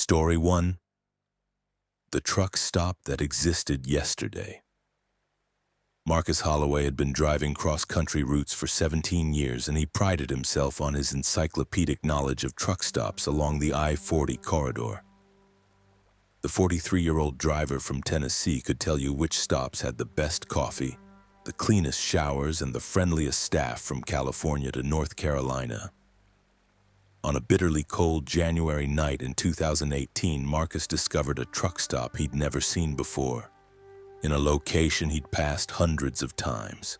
Story 1. The truck stop that existed yesterday. Marcus Holloway had been driving cross-country routes for 17 years, and he prided himself on his encyclopedic knowledge of truck stops along the I-40 corridor. The 43-year-old driver from Tennessee could tell you which stops had the best coffee, the cleanest showers, and the friendliest staff from California to North Carolina. On a bitterly cold January night in 2018, Marcus discovered a truck stop he'd never seen before, in a location he'd passed hundreds of times.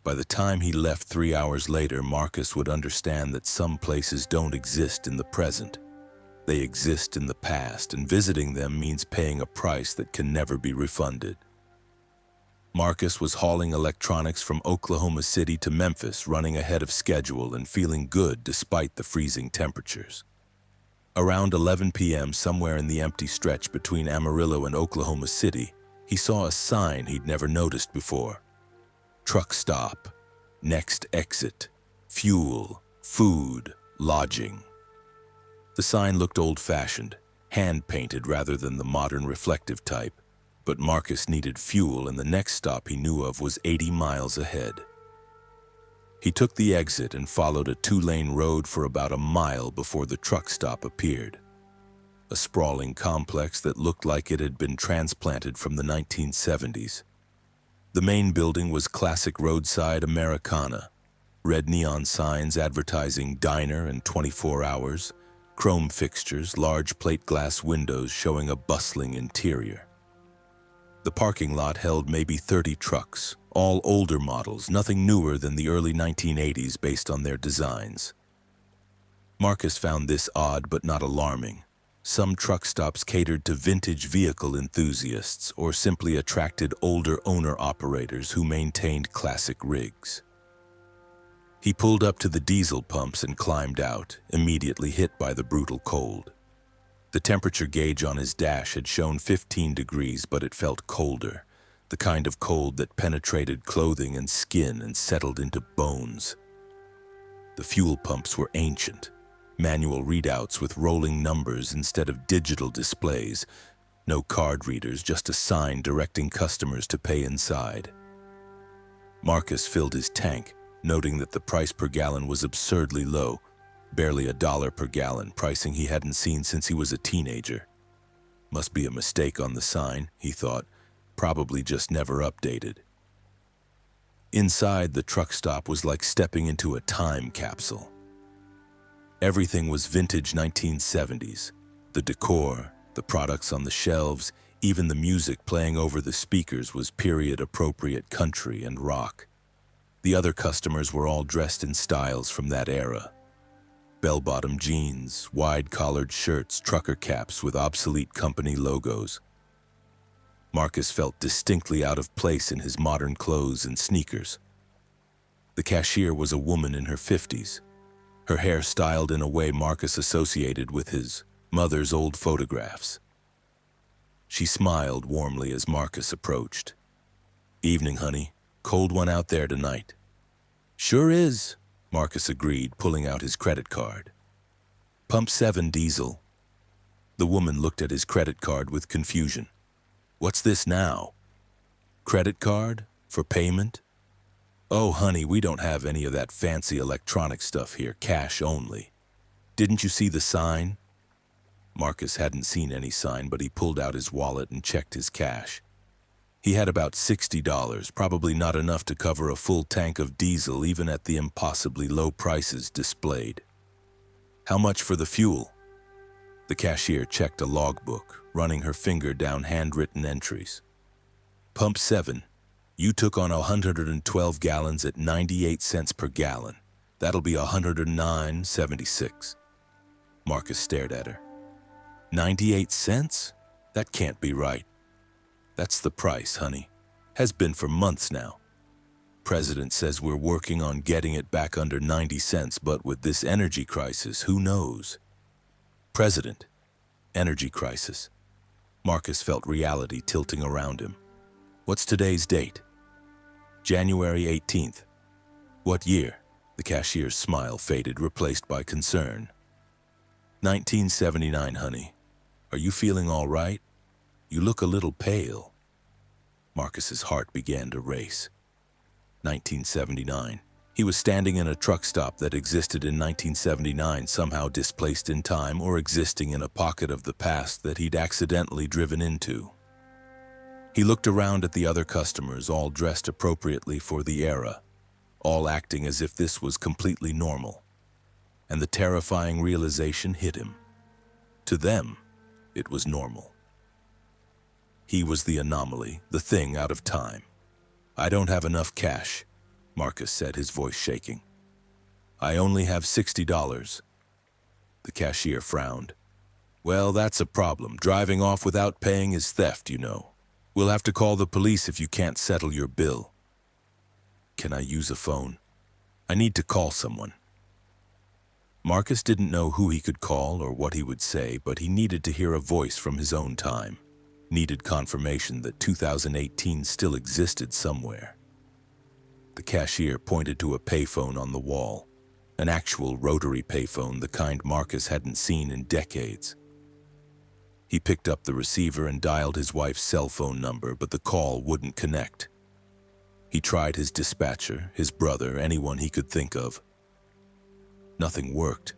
By the time he left 3 hours later, Marcus would understand that some places don't exist in the present. They exist in the past, and visiting them means paying a price that can never be refunded. Marcus was hauling electronics from Oklahoma City to Memphis, running ahead of schedule and feeling good despite the freezing temperatures. Around 11 p.m., somewhere in the empty stretch between Amarillo and Oklahoma City, he saw a sign he'd never noticed before. Truck stop, next exit, fuel, food, lodging. The sign looked old-fashioned, hand-painted rather than the modern reflective type. But Marcus needed fuel, and the next stop he knew of was 80 miles ahead. He took the exit and followed a 2-lane road for about a mile before the truck stop appeared. A sprawling complex that looked like it had been transplanted from the 1970s. The main building was classic roadside Americana. Red neon signs advertising diner and 24 hours, chrome fixtures, large plate glass windows showing a bustling interior. The parking lot held maybe 30 trucks, all older models, nothing newer than the early 1980s based on their designs. Marcus found this odd but not alarming. Some truck stops catered to vintage vehicle enthusiasts or simply attracted older owner-operators who maintained classic rigs. He pulled up to the diesel pumps and climbed out, immediately hit by the brutal cold. The temperature gauge on his dash had shown 15 degrees, but it felt colder, the kind of cold that penetrated clothing and skin and settled into bones. The fuel pumps were ancient, manual readouts with rolling numbers instead of digital displays, no card readers, just a sign directing customers to pay inside. Marcus filled his tank, noting that the price per gallon was absurdly low, barely $1 per gallon, pricing he hadn't seen since he was a teenager. Must be a mistake on the sign, he thought, probably just never updated. Inside, the truck stop was like stepping into a time capsule. Everything was vintage 1970s. The decor, the products on the shelves, even the music playing over the speakers was period-appropriate country and rock. The other customers were all dressed in styles from that era. Bell-bottom jeans, wide-collared shirts, trucker caps with obsolete company logos. Marcus felt distinctly out of place in his modern clothes and sneakers. The cashier was a woman in her 50s, her hair styled in a way Marcus associated with his mother's old photographs. She smiled warmly as Marcus approached. "Evening, honey. Cold one out there tonight." "Sure is," Marcus agreed, pulling out his credit card. "Pump 7 diesel." The woman looked at his credit card with confusion. "What's this now? Credit card? For payment?" "Oh, honey, we don't have any of that fancy electronic stuff here, cash only. Didn't you see the sign?" Marcus hadn't seen any sign, but he pulled out his wallet and checked his cash. He had about $60, probably not enough to cover a full tank of diesel even at the impossibly low prices displayed. "How much for the fuel?" The cashier checked a logbook, running her finger down handwritten entries. "Pump 7. You took on 112 gallons at 98 cents per gallon. That'll be 109.76. Marcus stared at her. 98 cents? That can't be right. "That's the price, honey. Has been for months now. President says we're working on getting it back under 90 cents, but with this energy crisis, who knows?" President. Energy crisis. Marcus felt reality tilting around him. "What's today's date?" "January 18th. "What year?" The cashier's smile faded, replaced by concern. 1979, honey. Are you feeling all right? You look a little pale. Marcus's heart began to race. 1979. He was standing in a truck stop that existed in 1979, somehow displaced in time or existing in a pocket of the past that he'd accidentally driven into. He looked around at the other customers, all dressed appropriately for the era, all acting as if this was completely normal. And the terrifying realization hit him. To them, it was normal. He was the anomaly, the thing out of time. I don't have enough cash, Marcus said, his voice shaking. I only have $60. The cashier frowned. Well, that's a problem. Driving off without paying is theft, you know. We'll have to call the police if you can't settle your bill. Can I use a phone? I need to call someone. Marcus didn't know who he could call or what he would say, but he needed to hear a voice from his own time. Needed confirmation that 2018 still existed somewhere. The cashier pointed to a payphone on the wall, an actual rotary payphone, the kind Marcus hadn't seen in decades. He picked up the receiver and dialed his wife's cell phone number, but the call wouldn't connect. He tried his dispatcher, his brother, anyone he could think of. Nothing worked.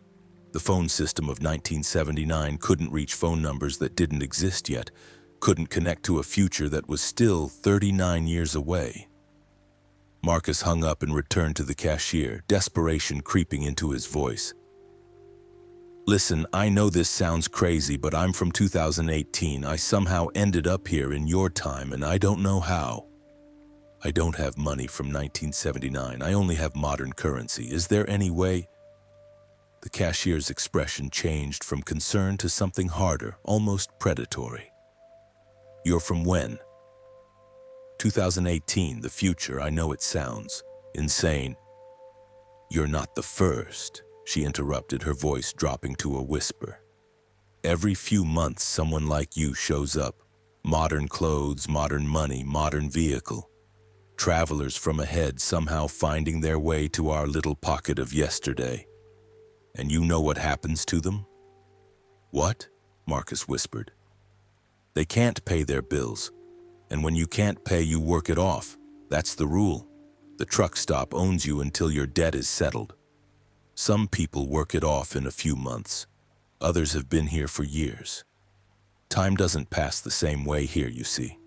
The phone system of 1979 couldn't reach phone numbers that didn't exist yet, couldn't connect to a future that was still 39 years away. Marcus hung up and returned to the cashier, desperation creeping into his voice. Listen, I know this sounds crazy, but I'm from 2018. I somehow ended up here in your time, and I don't know how. I don't have money from 1979. I only have modern currency. Is there any way? The cashier's expression changed from concern to something harder, almost predatory. You're from when? 2018, the future. I know it sounds insane. You're not the first, she interrupted, her voice dropping to a whisper. Every few months, someone like you shows up. Modern clothes, modern money, modern vehicle. Travelers from ahead somehow finding their way to our little pocket of yesterday. And you know what happens to them? What? Marcus whispered. They can't pay their bills. And when you can't pay, you work it off. That's the rule. The truck stop owns you until your debt is settled. Some people work it off in a few months. Others have been here for years. Time doesn't pass the same way here, you see.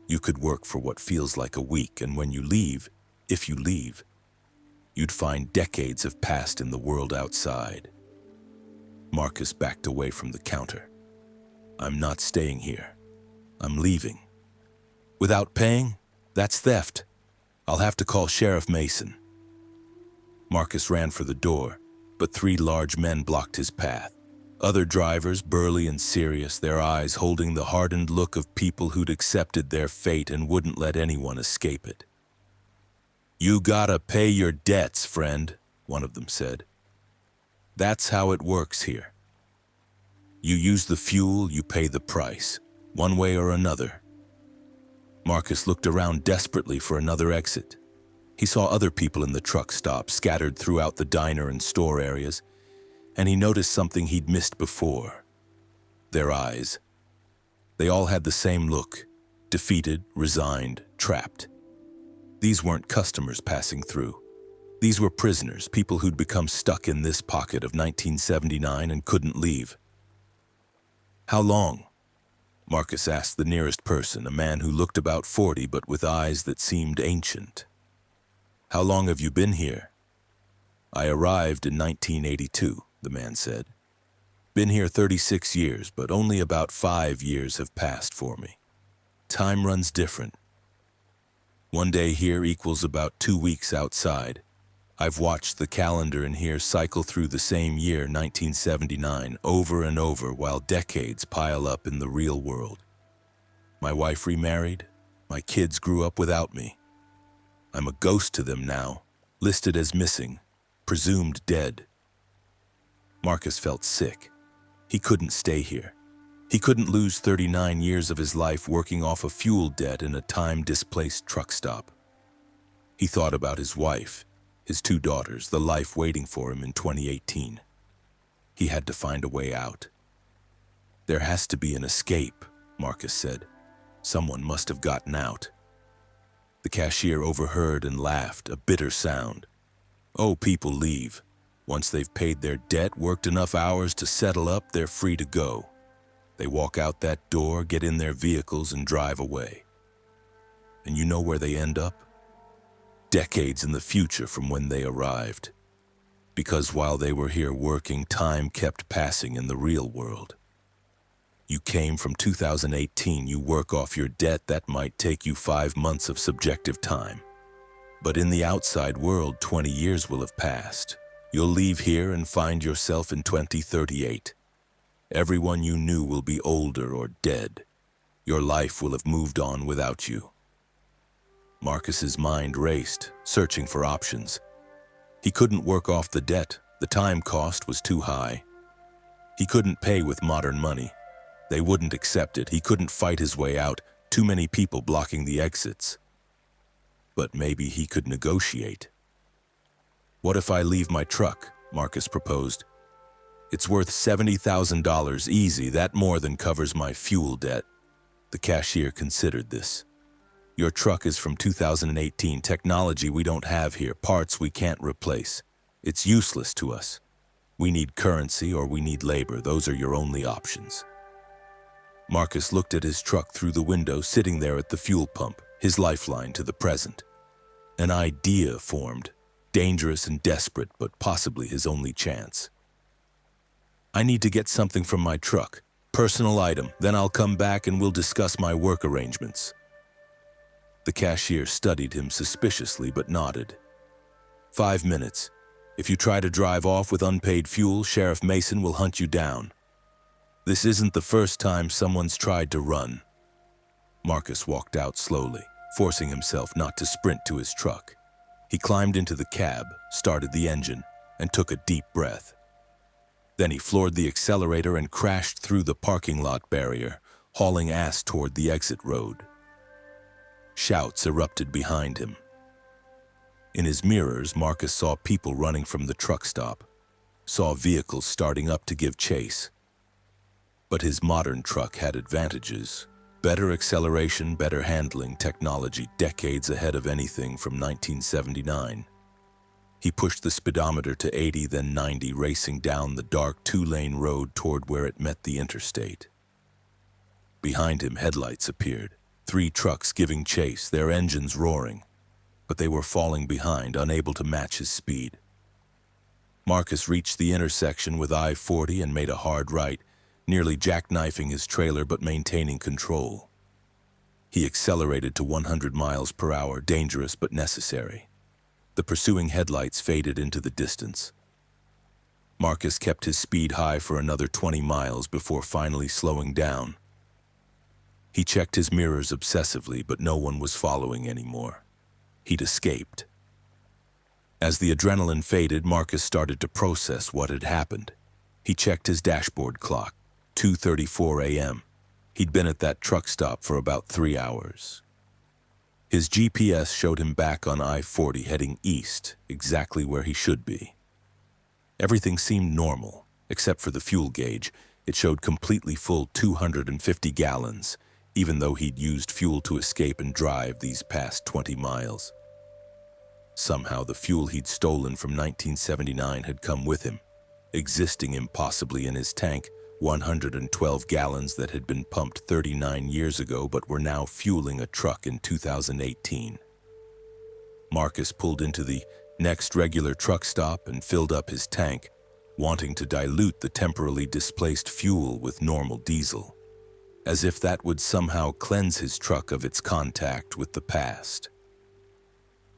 You could work for what feels like a week, and when you leave, if you leave, you'd find decades have passed in the world outside. Marcus backed away from the counter. I'm not staying here. I'm leaving. Without paying? That's theft. I'll have to call Sheriff Mason. Marcus ran for the door, but 3 large men blocked his path. Other drivers, burly and serious, their eyes holding the hardened look of people who'd accepted their fate and wouldn't let anyone escape it. You gotta pay your debts, friend, one of them said. That's how it works here. You use the fuel, you pay the price, one way or another. Marcus looked around desperately for another exit. He saw other people in the truck stop scattered throughout the diner and store areas, and he noticed something he'd missed before. Their eyes. They all had the same look, defeated, resigned, trapped. These weren't customers passing through. These were prisoners, people who'd become stuck in this pocket of 1979 and couldn't leave. How long? Marcus asked the nearest person, a man who looked about 40 but with eyes that seemed ancient. How long have you been here? I arrived in 1982, the man said. Been here 36 years, but only about 5 years have passed for me. Time runs different. One day here equals about 2 weeks outside. I've watched the calendar in here cycle through the same year, 1979, over and over while decades pile up in the real world. My wife remarried. My kids grew up without me. I'm a ghost to them now, listed as missing, presumed dead. Marcus felt sick. He couldn't stay here. He couldn't lose 39 years of his life working off a fuel debt in a time-displaced truck stop. He thought about his wife, his 2 daughters, the life waiting for him in 2018. He had to find a way out. "There has to be an escape," Marcus said. "Someone must have gotten out." The cashier overheard and laughed, a bitter sound. "Oh, people leave. Once they've paid their debt, worked enough hours to settle up, they're free to go. They walk out that door, get in their vehicles, and drive away. And you know where they end up? Decades in the future from when they arrived. Because while they were here working, time kept passing in the real world. You came from 2018, you work off your debt, that might take you 5 months of subjective time. But in the outside world, 20 years will have passed. You'll leave here and find yourself in 2038. Everyone you knew will be older or dead. Your life will have moved on without you." Marcus's mind raced, searching for options. He couldn't work off the debt. The time cost was too high. He couldn't pay with modern money. They wouldn't accept it. He couldn't fight his way out. Too many people blocking the exits. But maybe he could negotiate. "What if I leave my truck?" Marcus proposed. "It's worth $70,000 easy. That more than covers my fuel debt." The cashier considered this. "Your truck is from 2018, technology we don't have here, parts we can't replace. It's useless to us. We need currency or we need labor. Those are your only options." Marcus looked at his truck through the window, sitting there at the fuel pump, his lifeline to the present. An idea formed, dangerous and desperate, but possibly his only chance. "I need to get something from my truck, personal item, then I'll come back and we'll discuss my work arrangements." The cashier studied him suspiciously but nodded. 5 minutes. If you try to drive off with unpaid fuel, Sheriff Mason will hunt you down. This isn't the first time someone's tried to run." Marcus walked out slowly, forcing himself not to sprint to his truck. He climbed into the cab, started the engine, and took a deep breath. Then he floored the accelerator and crashed through the parking lot barrier, hauling ass toward the exit road. Shouts erupted behind him. In his mirrors, Marcus saw people running from the truck stop, saw vehicles starting up to give chase. But his modern truck had advantages. Better acceleration, better handling, technology decades ahead of anything from 1979. He pushed the speedometer to 80, then 90, racing down the dark 2-lane road toward where it met the interstate. Behind him, headlights appeared. 3 trucks giving chase, their engines roaring. But they were falling behind, unable to match his speed. Marcus reached the intersection with I-40 and made a hard right, nearly jackknifing his trailer but maintaining control. He accelerated to 100 miles per hour, dangerous but necessary. The pursuing headlights faded into the distance. Marcus kept his speed high for another 20 miles before finally slowing down. He checked his mirrors obsessively, but no one was following anymore. He'd escaped. As the adrenaline faded, Marcus started to process what had happened. He checked his dashboard clock, 2:34 a.m. He'd been at that truck stop for about 3 hours. His GPS showed him back on I-40 heading east, exactly where he should be. Everything seemed normal, except for the fuel gauge. It showed completely full 250 gallons, even though he'd used fuel to escape and drive these past 20 miles. Somehow the fuel he'd stolen from 1979 had come with him, existing impossibly in his tank, 112 gallons that had been pumped 39 years ago but were now fueling a truck in 2018. Marcus pulled into the next regular truck stop and filled up his tank, wanting to dilute the temporarily displaced fuel with normal diesel, as if that would somehow cleanse his truck of its contact with the past.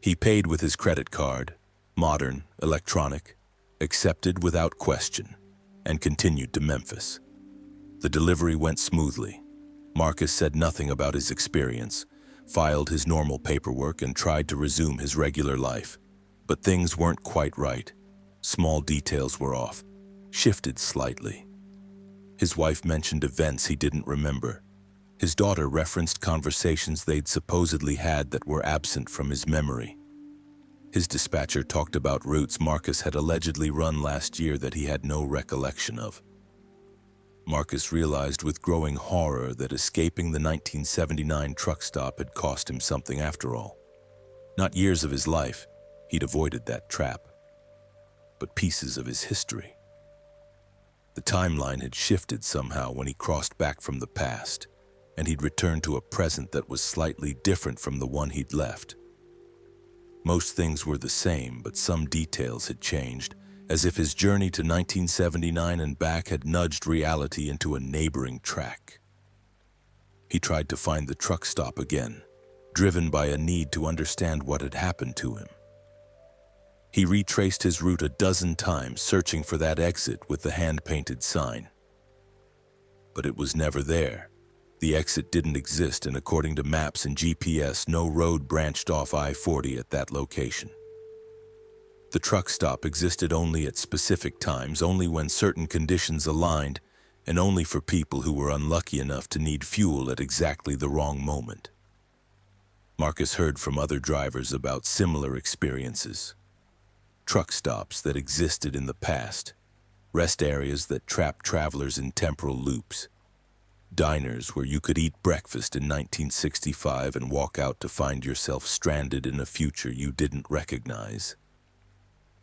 He paid with his credit card, modern, electronic, accepted without question, and continued to Memphis. The delivery went smoothly. Marcus said nothing about his experience, filed his normal paperwork, and tried to resume his regular life. But things weren't quite right. Small details were off, shifted slightly. His wife mentioned events he didn't remember. His daughter referenced conversations they'd supposedly had that were absent from his memory. His dispatcher talked about routes Marcus had allegedly run last year that he had no recollection of. Marcus realized with growing horror that escaping the 1979 truck stop had cost him something after all. Not years of his life, he'd avoided that trap, but pieces of his history. The timeline had shifted somehow when he crossed back from the past, and he'd returned to a present that was slightly different from the one he'd left. Most things were the same, but some details had changed, as if his journey to 1979 and back had nudged reality into a neighboring track. He tried to find the truck stop again, driven by a need to understand what had happened to him. He retraced his route a dozen times, searching for that exit with the hand-painted sign. But it was never there. The exit didn't exist, and according to maps and GPS, no road branched off I-40 at that location. The truck stop existed only at specific times, only when certain conditions aligned, and only for people who were unlucky enough to need fuel at exactly the wrong moment. Marcus heard from other drivers about similar experiences. Truck stops that existed in the past, rest areas that trapped travelers in temporal loops, diners where you could eat breakfast in 1965 and walk out to find yourself stranded in a future you didn't recognize.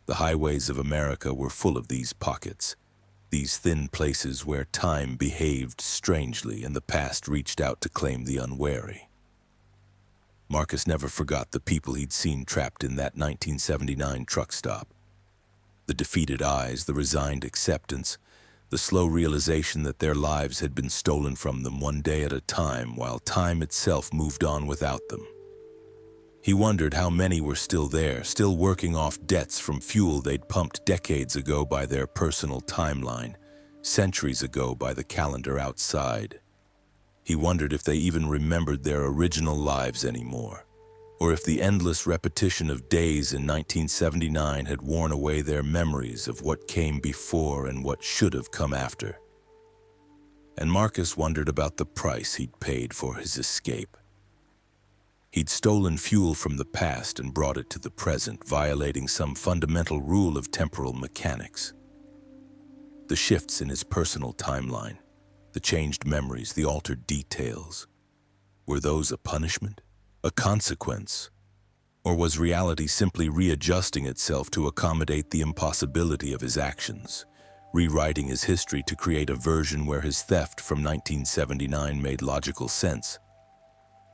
The highways of America were full of these pockets, these thin places where time behaved strangely and the past reached out to claim the unwary. Marcus never forgot the people he'd seen trapped in that 1979 truck stop. The defeated eyes, the resigned acceptance, the slow realization that their lives had been stolen from them one day at a time while time itself moved on without them. He wondered how many were still there, still working off debts from fuel they'd pumped decades ago by their personal timeline, centuries ago by the calendar outside. He wondered if they even remembered their original lives anymore, or if the endless repetition of days in 1979 had worn away their memories of what came before and what should have come after. And Marcus wondered about the price he'd paid for his escape. He'd stolen fuel from the past and brought it to the present, violating some fundamental rule of temporal mechanics. The shifts in his personal timeline, the changed memories, the altered details, were those a punishment, a consequence, or was reality simply readjusting itself to accommodate the impossibility of his actions, rewriting his history to create a version where his theft from 1979 made logical sense?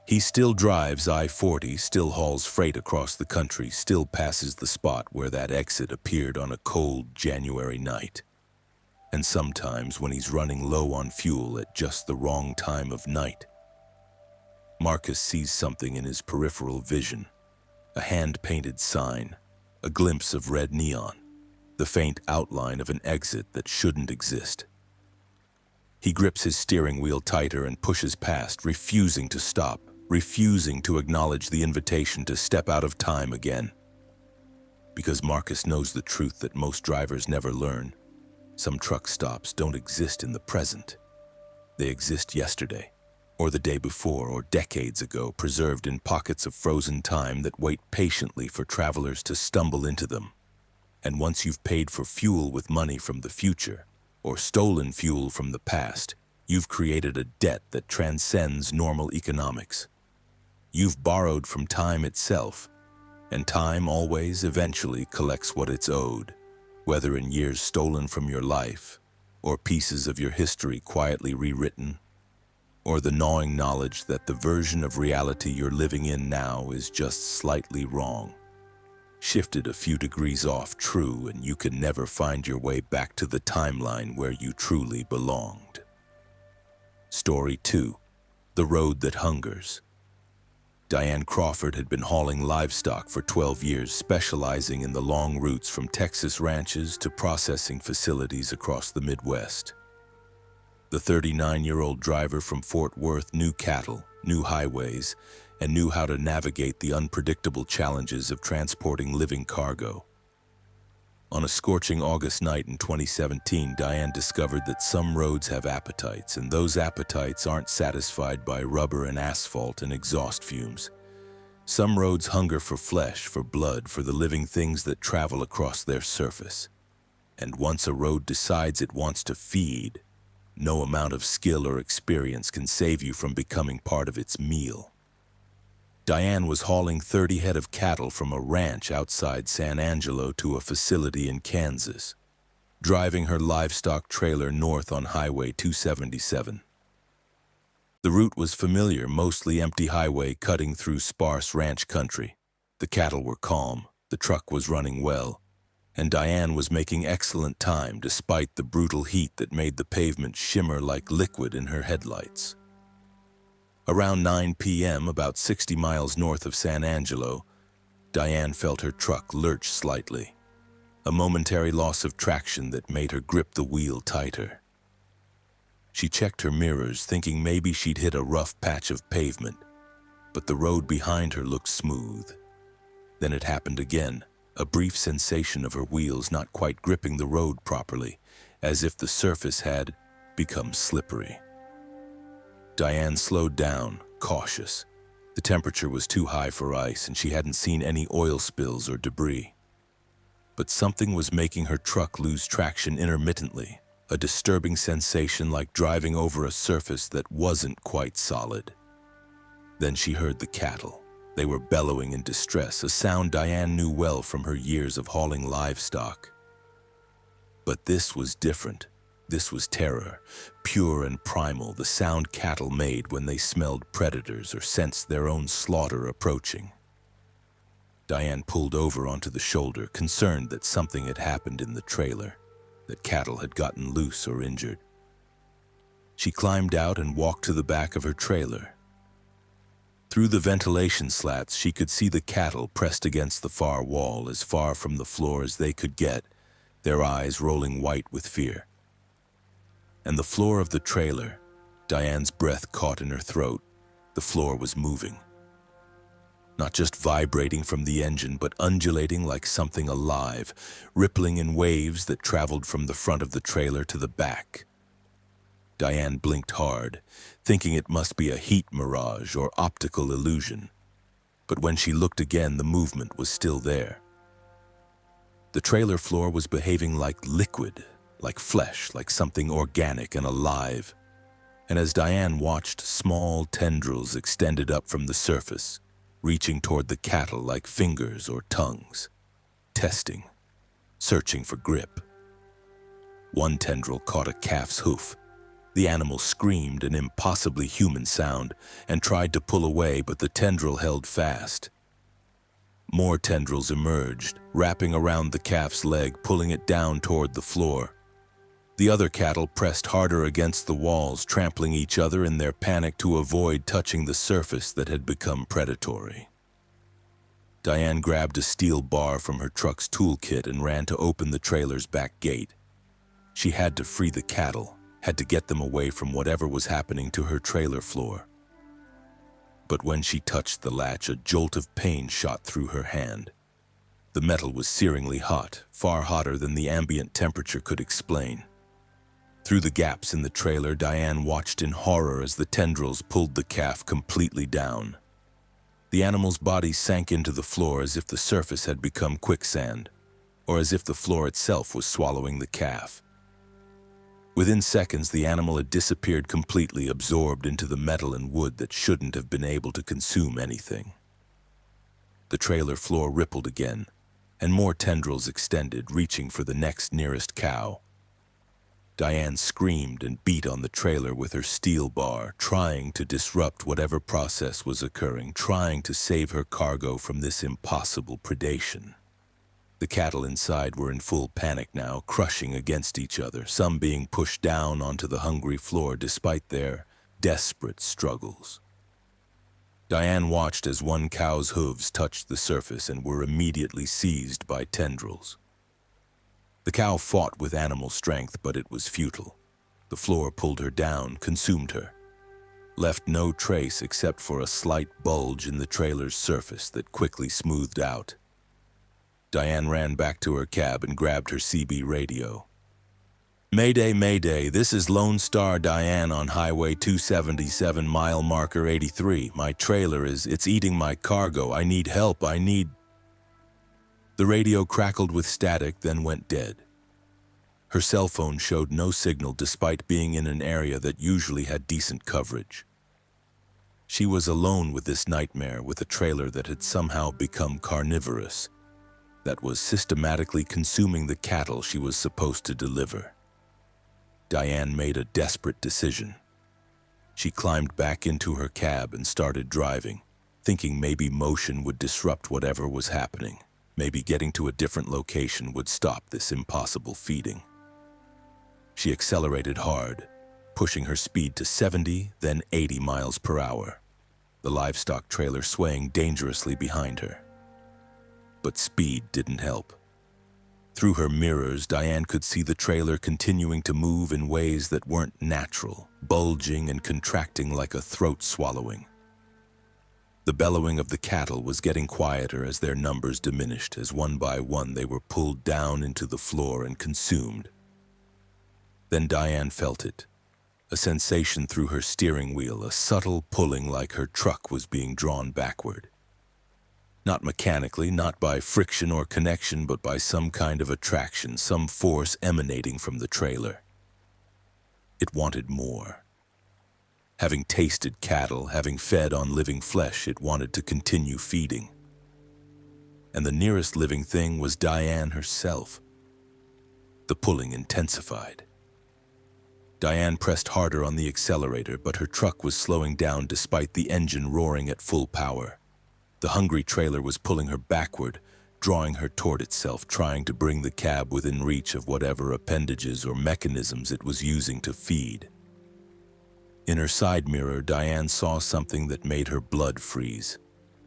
He still drives I-40, still hauls freight across the country, still passes the spot where that exit appeared on a cold January night. And sometimes when he's running low on fuel at just the wrong time of night, Marcus sees something in his peripheral vision, a hand-painted sign, a glimpse of red neon, the faint outline of an exit that shouldn't exist. He grips his steering wheel tighter and pushes past, refusing to stop, refusing to acknowledge the invitation to step out of time again. Because Marcus knows the truth that most drivers never learn. Some truck stops don't exist in the present. They exist yesterday, or the day before, or decades ago, preserved in pockets of frozen time that wait patiently for travelers to stumble into them. And once you've paid for fuel with money from the future, or stolen fuel from the past, you've created a debt that transcends normal economics. You've borrowed from time itself, and time always eventually collects what it's owed, whether in years stolen from your life, or pieces of your history quietly rewritten, or the gnawing knowledge that the version of reality you're living in now is just slightly wrong, shifted a few degrees off true, and you can never find your way back to the timeline where you truly belonged. Story 2. The Road That Hungers. Diane Crawford had been hauling livestock for 12 years, specializing in the long routes from Texas ranches to processing facilities across the Midwest. The 39-year-old driver from Fort Worth knew cattle, knew highways, and knew how to navigate the unpredictable challenges of transporting living cargo. On a scorching August night in 2017, Diane discovered that some roads have appetites, and those appetites aren't satisfied by rubber and asphalt and exhaust fumes. Some roads hunger for flesh, for blood, for the living things that travel across their surface. And once a road decides it wants to feed, no amount of skill or experience can save you from becoming part of its meal. Diane was hauling 30 head of cattle from a ranch outside San Angelo to a facility in Kansas, driving her livestock trailer north on Highway 277. The route was familiar, mostly empty highway cutting through sparse ranch country. The cattle were calm, the truck was running well, and Diane was making excellent time despite the brutal heat that made the pavement shimmer like liquid in her headlights. Around 9 p.m., about 60 miles north of San Angelo, Diane felt her truck lurch slightly, a momentary loss of traction that made her grip the wheel tighter. She checked her mirrors, thinking maybe she'd hit a rough patch of pavement, but the road behind her looked smooth. Then it happened again, a brief sensation of her wheels not quite gripping the road properly, as if the surface had become slippery. Diane slowed down, cautious. The temperature was too high for ice, and she hadn't seen any oil spills or debris. But something was making her truck lose traction intermittently, a disturbing sensation like driving over a surface that wasn't quite solid. Then she heard the cattle. They were bellowing in distress, a sound Diane knew well from her years of hauling livestock. But this was different. This was terror, pure and primal, the sound cattle made when they smelled predators or sensed their own slaughter approaching. Diane pulled over onto the shoulder, concerned that something had happened in the trailer, that cattle had gotten loose or injured. She climbed out and walked to the back of her trailer. Through the ventilation slats, she could see the cattle pressed against the far wall, as far from the floor as they could get, their eyes rolling white with fear. And the floor of the trailer, Diane's breath caught in her throat, the floor was moving. Not just vibrating from the engine, but undulating like something alive, rippling in waves that traveled from the front of the trailer to the back. Diane blinked hard, thinking it must be a heat mirage or optical illusion. But when she looked again, the movement was still there. The trailer floor was behaving like liquid, like flesh, like something organic and alive. And as Diane watched, small tendrils extended up from the surface, reaching toward the cattle like fingers or tongues, testing, searching for grip. One tendril caught a calf's hoof. The animal screamed an impossibly human sound and tried to pull away, but the tendril held fast. More tendrils emerged, wrapping around the calf's leg, pulling it down toward the floor. The other cattle pressed harder against the walls, trampling each other in their panic to avoid touching the surface that had become predatory. Diane grabbed a steel bar from her truck's toolkit and ran to open the trailer's back gate. She had to free the cattle, had to get them away from whatever was happening to her trailer floor. But when she touched the latch, a jolt of pain shot through her hand. The metal was searingly hot, far hotter than the ambient temperature could explain. Through the gaps in the trailer, Diane watched in horror as the tendrils pulled the calf completely down. The animal's body sank into the floor as if the surface had become quicksand, or as if the floor itself was swallowing the calf. Within seconds, the animal had disappeared completely, absorbed into the metal and wood that shouldn't have been able to consume anything. The trailer floor rippled again, and more tendrils extended, reaching for the next nearest cow. Diane screamed and beat on the trailer with her steel bar, trying to disrupt whatever process was occurring, trying to save her cargo from this impossible predation. The cattle inside were in full panic now, crushing against each other, some being pushed down onto the hungry floor despite their desperate struggles. Diane watched as one cow's hooves touched the surface and were immediately seized by tendrils. The cow fought with animal strength, but it was futile. The floor pulled her down, consumed her, left no trace except for a slight bulge in the trailer's surface that quickly smoothed out. Diane ran back to her cab and grabbed her CB radio. Mayday, Mayday, this is Lone Star Diane on Highway 277, mile marker 83. My trailer it's eating my cargo. I need help, I need... The radio crackled with static, then went dead. Her cell phone showed no signal despite being in an area that usually had decent coverage. She was alone with this nightmare, with a trailer that had somehow become carnivorous, that was systematically consuming the cattle she was supposed to deliver. Diane made a desperate decision. She climbed back into her cab and started driving, thinking maybe motion would disrupt whatever was happening. Maybe getting to a different location would stop this impossible feeding. She accelerated hard, pushing her speed to 70, then 80 miles per hour, the livestock trailer swaying dangerously behind her. But speed didn't help. Through her mirrors, Diane could see the trailer continuing to move in ways that weren't natural, bulging and contracting like a throat swallowing. The bellowing of the cattle was getting quieter as their numbers diminished, as one by one they were pulled down into the floor and consumed. Then Diane felt it, a sensation through her steering wheel, a subtle pulling like her truck was being drawn backward. Not mechanically, not by friction or connection, but by some kind of attraction, some force emanating from the trailer. It wanted more. Having tasted cattle, having fed on living flesh, it wanted to continue feeding. And the nearest living thing was Diane herself. The pulling intensified. Diane pressed harder on the accelerator, but her truck was slowing down despite the engine roaring at full power. The hungry trailer was pulling her backward, drawing her toward itself, trying to bring the cab within reach of whatever appendages or mechanisms it was using to feed. In her side mirror, Diane saw something that made her blood freeze.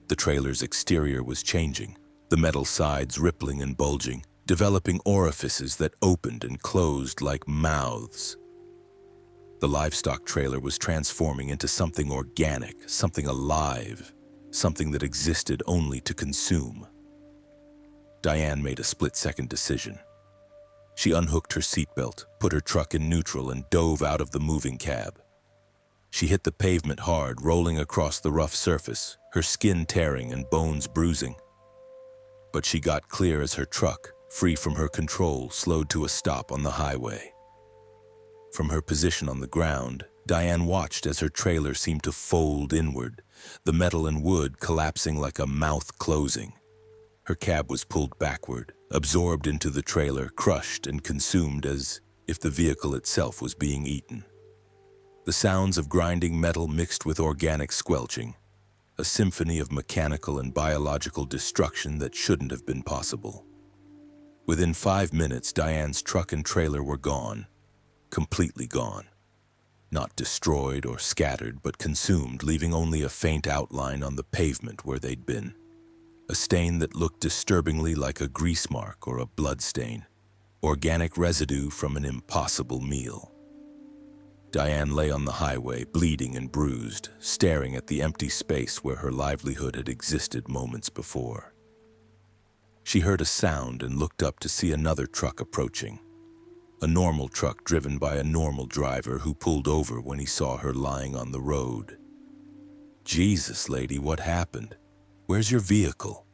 The trailer's exterior was changing, the metal sides rippling and bulging, developing orifices that opened and closed like mouths. The livestock trailer was transforming into something organic, something alive, something that existed only to consume. Diane made a split-second decision. She unhooked her seatbelt, put her truck in neutral, and dove out of the moving cab. She hit the pavement hard, rolling across the rough surface, her skin tearing and bones bruising. But she got clear as her truck, free from her control, slowed to a stop on the highway. From her position on the ground, Diane watched as her trailer seemed to fold inward, the metal and wood collapsing like a mouth closing. Her cab was pulled backward, absorbed into the trailer, crushed and consumed as if the vehicle itself was being eaten. The sounds of grinding metal mixed with organic squelching, a symphony of mechanical and biological destruction that shouldn't have been possible. Within 5 minutes, Diane's truck and trailer were gone, completely gone. Not destroyed or scattered, but consumed, leaving only a faint outline on the pavement where they'd been. A stain that looked disturbingly like a grease mark or a blood stain, organic residue from an impossible meal. Diane lay on the highway, bleeding and bruised, staring at the empty space where her livelihood had existed moments before. She heard a sound and looked up to see another truck approaching. A normal truck driven by a normal driver who pulled over when he saw her lying on the road. "Jesus, lady, what happened? Where's your vehicle?"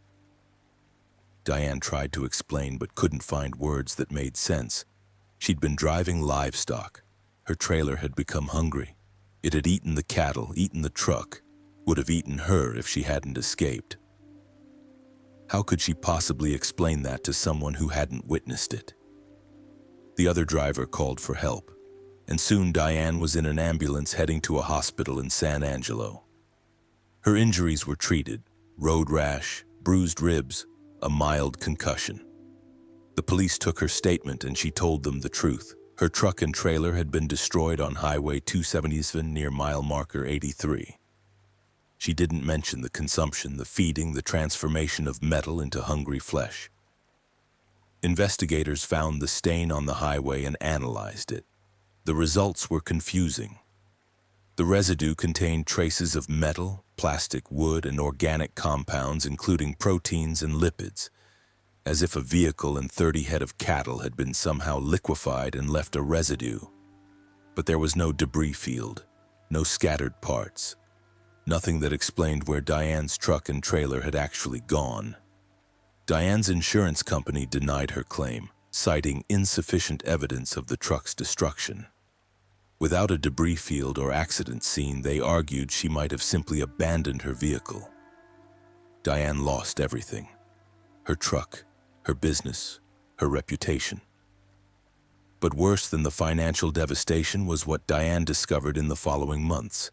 Diane tried to explain but couldn't find words that made sense. She'd been driving livestock. Her trailer had become hungry. It had eaten the cattle, eaten the truck, would have eaten her if she hadn't escaped. How could she possibly explain that to someone who hadn't witnessed it? The other driver called for help, and soon Diane was in an ambulance heading to a hospital in San Angelo. Her injuries were treated: road rash, bruised ribs, a mild concussion. The police took her statement and she told them the truth. Her truck and trailer had been destroyed on Highway 277 near mile marker 83. She didn't mention the consumption, the feeding, the transformation of metal into hungry flesh. Investigators found the stain on the highway and analyzed it. The results were confusing. The residue contained traces of metal, plastic, wood, and organic compounds, including proteins and lipids. as if a vehicle and 30 head of cattle had been somehow liquefied and left a residue. But there was no debris field, no scattered parts, nothing that explained where Diane's truck and trailer had actually gone. Diane's insurance company denied her claim, citing insufficient evidence of the truck's destruction. Without a debris field or accident scene, they argued she might have simply abandoned her vehicle. Diane lost everything: her truck, her business, her reputation. But worse than the financial devastation was what Diane discovered in the following months.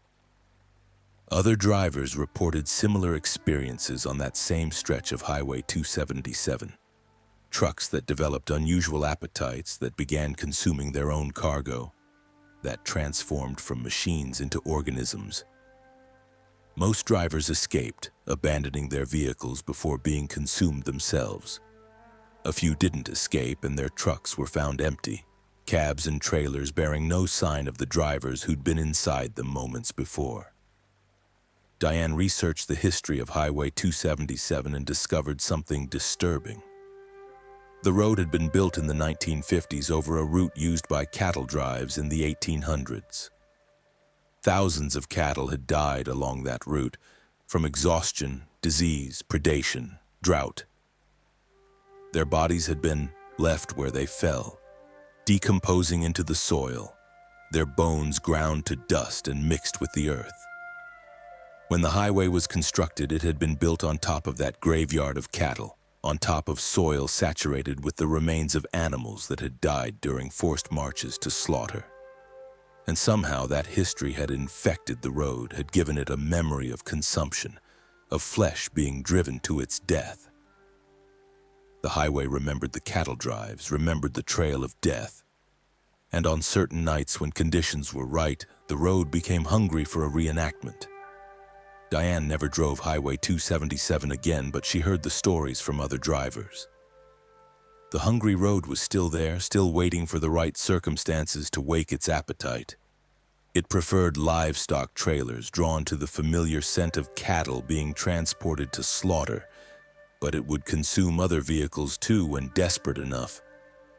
Other drivers reported similar experiences on that same stretch of Highway 277. Trucks that developed unusual appetites, that began consuming their own cargo, that transformed from machines into organisms. Most drivers escaped, abandoning their vehicles before being consumed themselves. A few didn't escape, and their trucks were found empty, cabs and trailers bearing no sign of the drivers who'd been inside them moments before. Diane researched the history of Highway 277 and discovered something disturbing. The road had been built in the 1950s over a route used by cattle drives in the 1800s. Thousands of cattle had died along that route, from exhaustion, disease, predation, drought. Their bodies had been left where they fell, decomposing into the soil, their bones ground to dust and mixed with the earth. When the highway was constructed, it had been built on top of that graveyard of cattle, on top of soil saturated with the remains of animals that had died during forced marches to slaughter. And somehow that history had infected the road, had given it a memory of consumption, of flesh being driven to its death. The highway remembered the cattle drives, remembered the trail of death. And on certain nights when conditions were right, the road became hungry for a reenactment. Diane never drove Highway 277 again, but she heard the stories from other drivers. The hungry road was still there, still waiting for the right circumstances to wake its appetite. It preferred livestock trailers drawn to the familiar scent of cattle being transported to slaughter, but it would consume other vehicles too when desperate enough.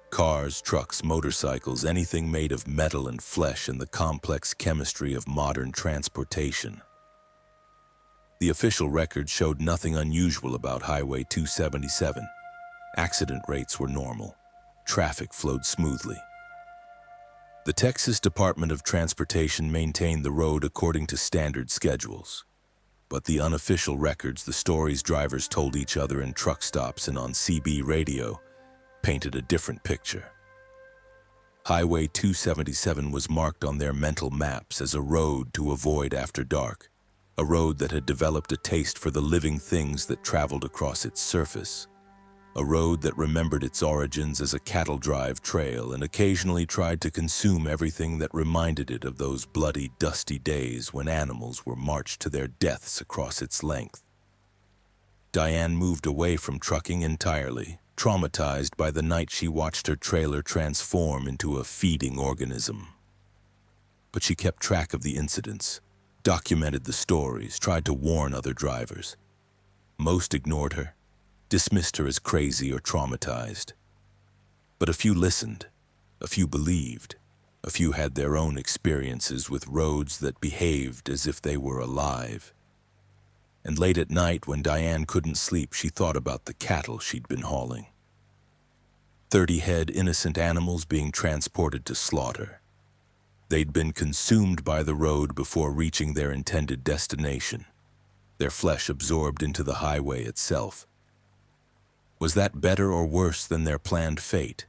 Cars, trucks, motorcycles, anything made of metal and flesh and the complex chemistry of modern transportation. The official record showed nothing unusual about Highway 277. Accident rates were normal. Traffic flowed smoothly. The Texas Department of Transportation maintained the road according to standard schedules. But the unofficial records, the stories drivers told each other in truck stops and on CB radio, painted a different picture. Highway 277 was marked on their mental maps as a road to avoid after dark, a road that had developed a taste for the living things that traveled across its surface, a road that remembered its origins as a cattle drive trail and occasionally tried to consume everything that reminded it of those bloody, dusty days when animals were marched to their deaths across its length. Diane moved away from trucking entirely, traumatized by the night she watched her trailer transform into a feeding organism. But she kept track of the incidents, documented the stories, tried to warn other drivers. Most ignored her, dismissed her as crazy or traumatized. But a few listened, a few believed, a few had their own experiences with roads that behaved as if they were alive. And late at night, when Diane couldn't sleep, she thought about the cattle she'd been hauling. 30 head innocent animals being transported to slaughter. They'd been consumed by the road before reaching their intended destination, their flesh absorbed into the highway itself. Was that better or worse than their planned fate?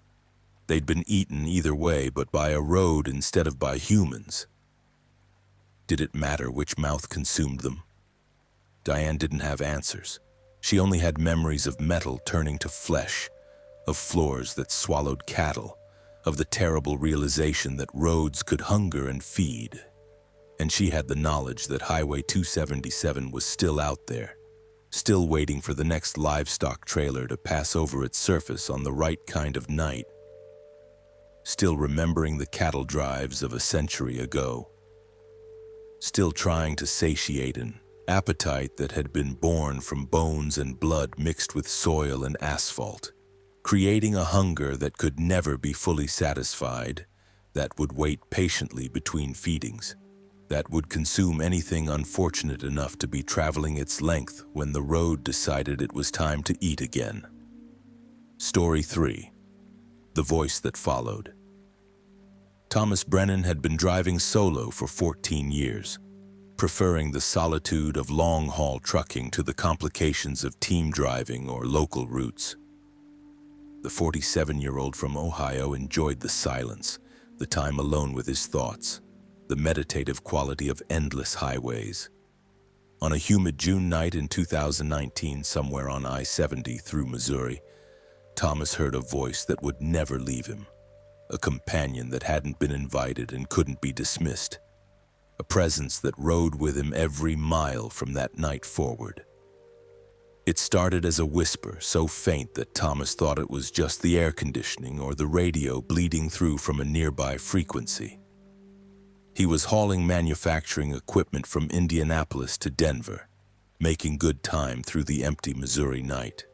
They'd been eaten either way, but by a road instead of by humans. Did it matter which mouth consumed them? Diane didn't have answers. She only had memories of metal turning to flesh, of floors that swallowed cattle, of the terrible realization that roads could hunger and feed. And she had the knowledge that Highway 277 was still out there, still waiting for the next livestock trailer to pass over its surface on the right kind of night, still remembering the cattle drives of a century ago, still trying to satiate an appetite that had been born from bones and blood mixed with soil and asphalt. creating a hunger that could never be fully satisfied, that would wait patiently between feedings, that would consume anything unfortunate enough to be traveling its length when the road decided it was time to eat again. Story 3. The Voice That Followed. Thomas Brennan had been driving solo for 14 years, preferring the solitude of long-haul trucking to the complications of team driving or local routes. The 47-year-old from Ohio enjoyed the silence, the time alone with his thoughts, the meditative quality of endless highways. On a humid June night in 2019, somewhere on I-70 through Missouri, Thomas heard a voice that would never leave him, a companion that hadn't been invited and couldn't be dismissed, a presence that rode with him every mile from that night forward. It started as a whisper, so faint that Thomas thought it was just the air conditioning or the radio bleeding through from a nearby frequency. He was hauling manufacturing equipment from Indianapolis to Denver, making good time through the empty Missouri night.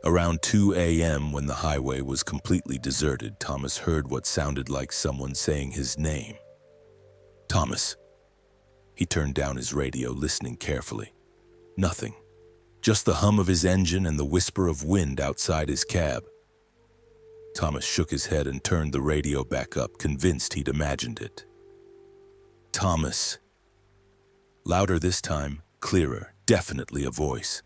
Around 2 a.m., when the highway was completely deserted, Thomas heard what sounded like someone saying his name. Thomas. He turned down his radio, listening carefully. Nothing. Just the hum of his engine and the whisper of wind outside his cab. Thomas shook his head and turned the radio back up, convinced he'd imagined it. Thomas. Louder this time, clearer, definitely a voice.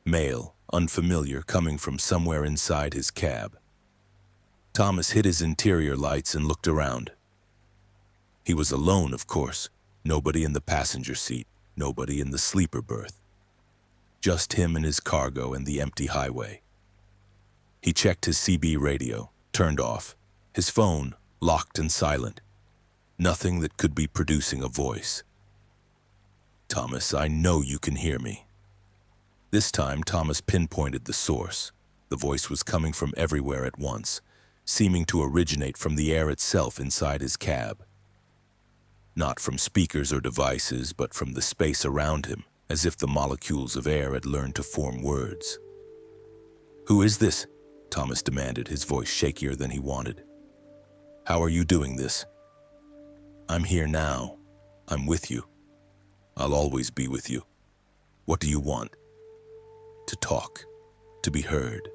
Male, unfamiliar, coming from somewhere inside his cab. Thomas hit his interior lights and looked around. He was alone, of course. Nobody in the passenger seat, nobody in the sleeper berth. Just him and his cargo and the empty highway. He checked his CB radio, turned off. His phone, locked and silent. Nothing that could be producing a voice. Thomas, I know you can hear me. This time, Thomas pinpointed the source. The voice was coming from everywhere at once, seeming to originate from the air itself inside his cab. Not from speakers or devices, but from the space around him, as if the molecules of air had learned to form words. Who is this? Thomas demanded, his voice shakier than he wanted. How are you doing this? I'm here now. I'm with you. I'll always be with you. What do you want? To talk. To be heard.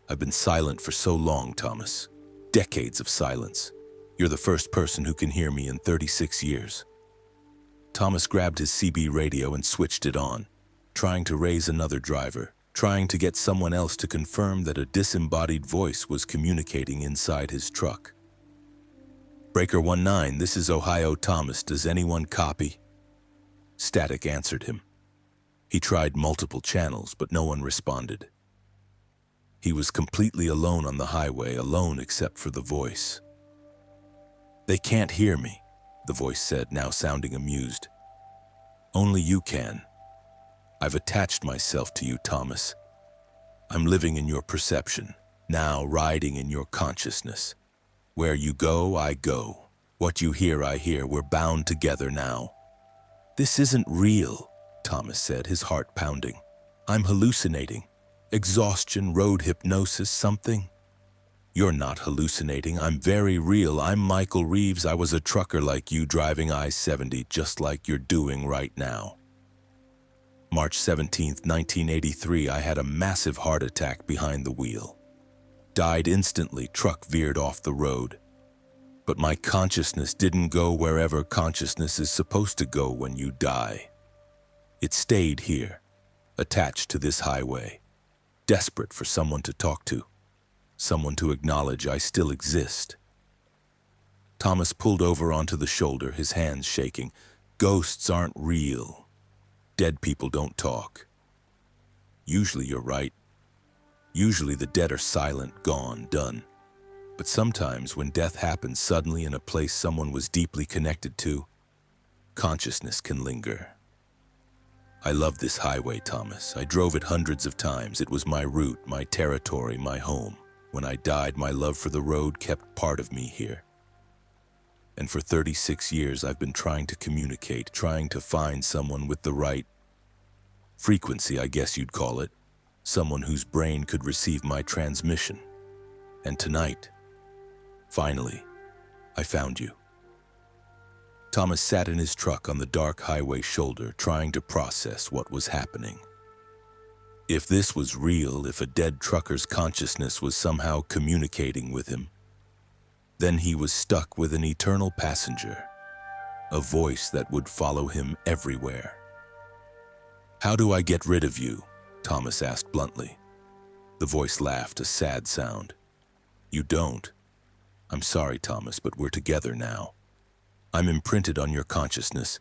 I've been silent for so long, Thomas. Decades of silence. You're the first person who can hear me in 36 years. Thomas grabbed his CB radio and switched it on, trying to raise another driver, trying to get someone else to confirm that a disembodied voice was communicating inside his truck. Breaker 19, this is Ohio Thomas. Does anyone copy? Static answered him. He tried multiple channels, but no one responded. He was completely alone on the highway, alone except for the voice. They can't hear me, the voice said, now sounding amused. Only you can. I've attached myself to you, Thomas. I'm living in your perception, now riding in your consciousness. Where you go, I go. What you hear, I hear. We're bound together now. This isn't real, Thomas said, his heart pounding. I'm hallucinating. Exhaustion, road hypnosis, something. You're not hallucinating. I'm very real. I'm Michael Reeves. I was a trucker like you driving I-70, just like you're doing right now. March 17th, 1983, I had a massive heart attack behind the wheel. Died instantly, truck veered off the road. But my consciousness didn't go wherever consciousness is supposed to go when you die. It stayed here, attached to this highway, desperate for someone to talk to. Someone to acknowledge I still exist. Thomas pulled over onto the shoulder, his hands shaking. Ghosts aren't real. Dead people don't talk. Usually you're right. Usually the dead are silent, gone, done. But sometimes when death happens suddenly in a place someone was deeply connected to, consciousness can linger. I love this highway, Thomas. I drove it hundreds of times. It was my route, my territory, my home. When I died, my love for the road kept part of me here. And for 36 years, I've been trying to communicate, trying to find someone with the right frequency, I guess you'd call it, someone whose brain could receive my transmission. And tonight, finally, I found you. Thomas sat in his truck on the dark highway shoulder, trying to process what was happening. If this was real, if a dead trucker's consciousness was somehow communicating with him, then he was stuck with an eternal passenger, a voice that would follow him everywhere. "How do I get rid of you?" Thomas asked bluntly. The voice laughed, a sad sound. "You don't. I'm sorry, Thomas, but we're together now. I'm imprinted on your consciousness.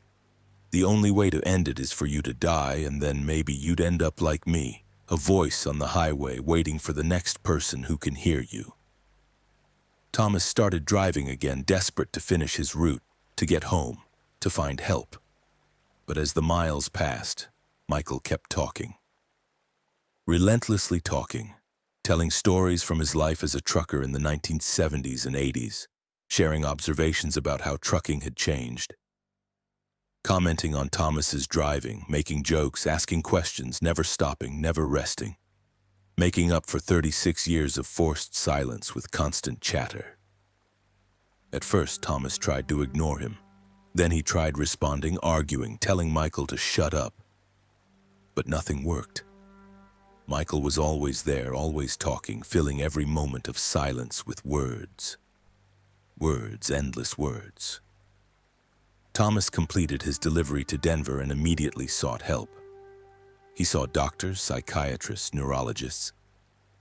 The only way to end it is for you to die, and then maybe you'd end up like me, a voice on the highway waiting for the next person who can hear you." Thomas started driving again, desperate to finish his route, to get home, to find help. But as the miles passed, Michael kept talking. Relentlessly talking, telling stories from his life as a trucker in the 1970s and 80s, sharing observations about how trucking had changed. Commenting on Thomas's driving, making jokes, asking questions, never stopping, never resting. Making up for 36 years of forced silence with constant chatter. At first, Thomas tried to ignore him. Then he tried responding, arguing, telling Michael to shut up. But nothing worked. Michael was always there, always talking, filling every moment of silence with words. Words, endless words. Thomas completed his delivery to Denver and immediately sought help. He saw doctors, psychiatrists, neurologists.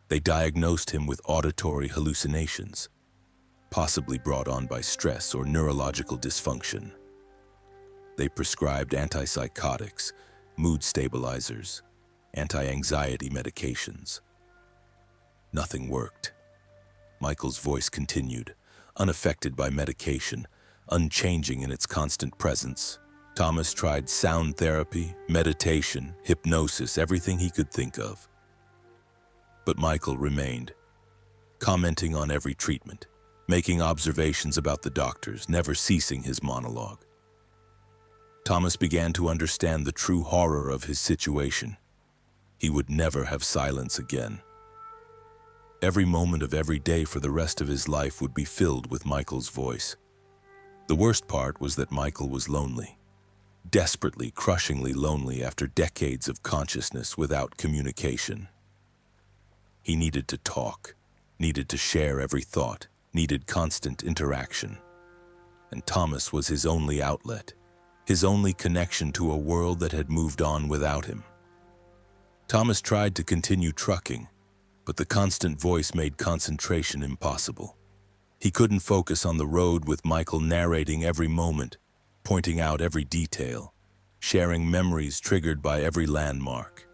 They diagnosed him with auditory hallucinations, possibly brought on by stress or neurological dysfunction. They prescribed antipsychotics, mood stabilizers, anti-anxiety medications. Nothing worked. Michael's voice continued, unaffected by medication, unchanging in its constant presence. Thomas tried sound therapy, meditation, hypnosis, everything he could think of. But Michael remained, commenting on every treatment, making observations about the doctors, never ceasing his monologue. Thomas began to understand the true horror of his situation. He would never have silence again. Every moment of every day for the rest of his life would be filled with Michael's voice. The worst part was that Michael was lonely. Desperately, crushingly lonely after decades of consciousness without communication. He needed to talk, needed to share every thought, needed constant interaction. And Thomas was his only outlet, his only connection to a world that had moved on without him. Thomas tried to continue trucking, but the constant voice made concentration impossible. He couldn't focus on the road with Michael narrating every moment, pointing out every detail, sharing memories triggered by every landmark.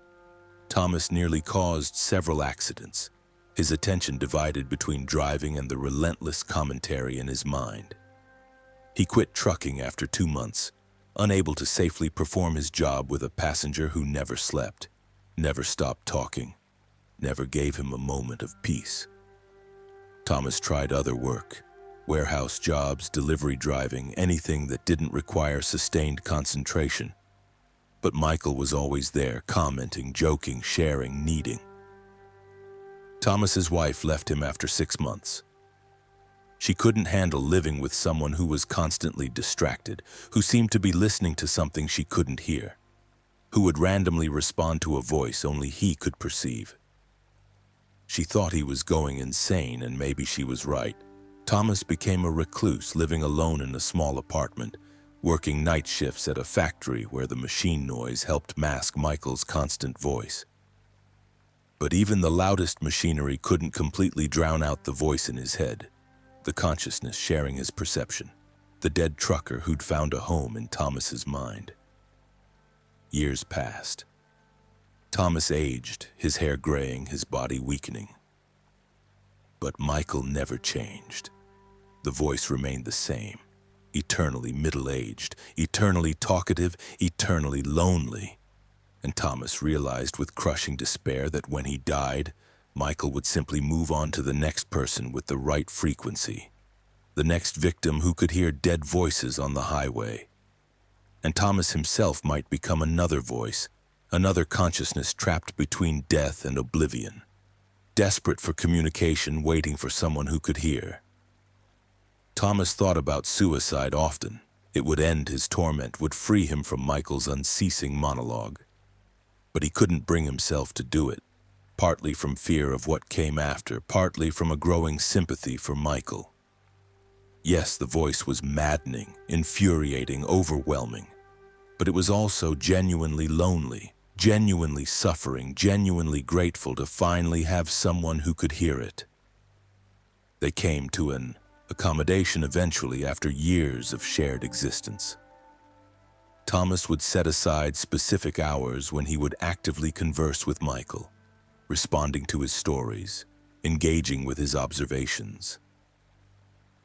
Thomas nearly caused several accidents, his attention divided between driving and the relentless commentary in his mind. He quit trucking after 2 months, unable to safely perform his job with a passenger who never slept, never stopped talking, never gave him a moment of peace. Thomas tried other work, warehouse jobs, delivery driving, anything that didn't require sustained concentration. But Michael was always there, commenting, joking, sharing, needing. Thomas's wife left him after 6 months. She couldn't handle living with someone who was constantly distracted, who seemed to be listening to something she couldn't hear, who would randomly respond to a voice only he could perceive. She thought he was going insane, and maybe she was right. Thomas became a recluse, living alone in a small apartment, working night shifts at a factory where the machine noise helped mask Michael's constant voice. But even the loudest machinery couldn't completely drown out the voice in his head, the consciousness sharing his perception, the dead trucker who'd found a home in Thomas's mind. Years passed. Thomas aged, his hair graying, his body weakening. But Michael never changed. The voice remained the same, eternally middle-aged, eternally talkative, eternally lonely. And Thomas realized with crushing despair that when he died, Michael would simply move on to the next person with the right frequency, the next victim who could hear dead voices on the highway. And Thomas himself might become another voice, Another consciousness trapped between death and oblivion, desperate for communication, waiting for someone who could hear. Thomas thought about suicide often. It would end his torment, would free him from Michael's unceasing monologue. But he couldn't bring himself to do it, partly from fear of what came after, partly from a growing sympathy for Michael. Yes, the voice was maddening, infuriating, overwhelming, but it was also genuinely lonely, genuinely suffering, genuinely grateful to finally have someone who could hear it. They came to an accommodation eventually after years of shared existence. Thomas would set aside specific hours when he would actively converse with Michael, responding to his stories, engaging with his observations.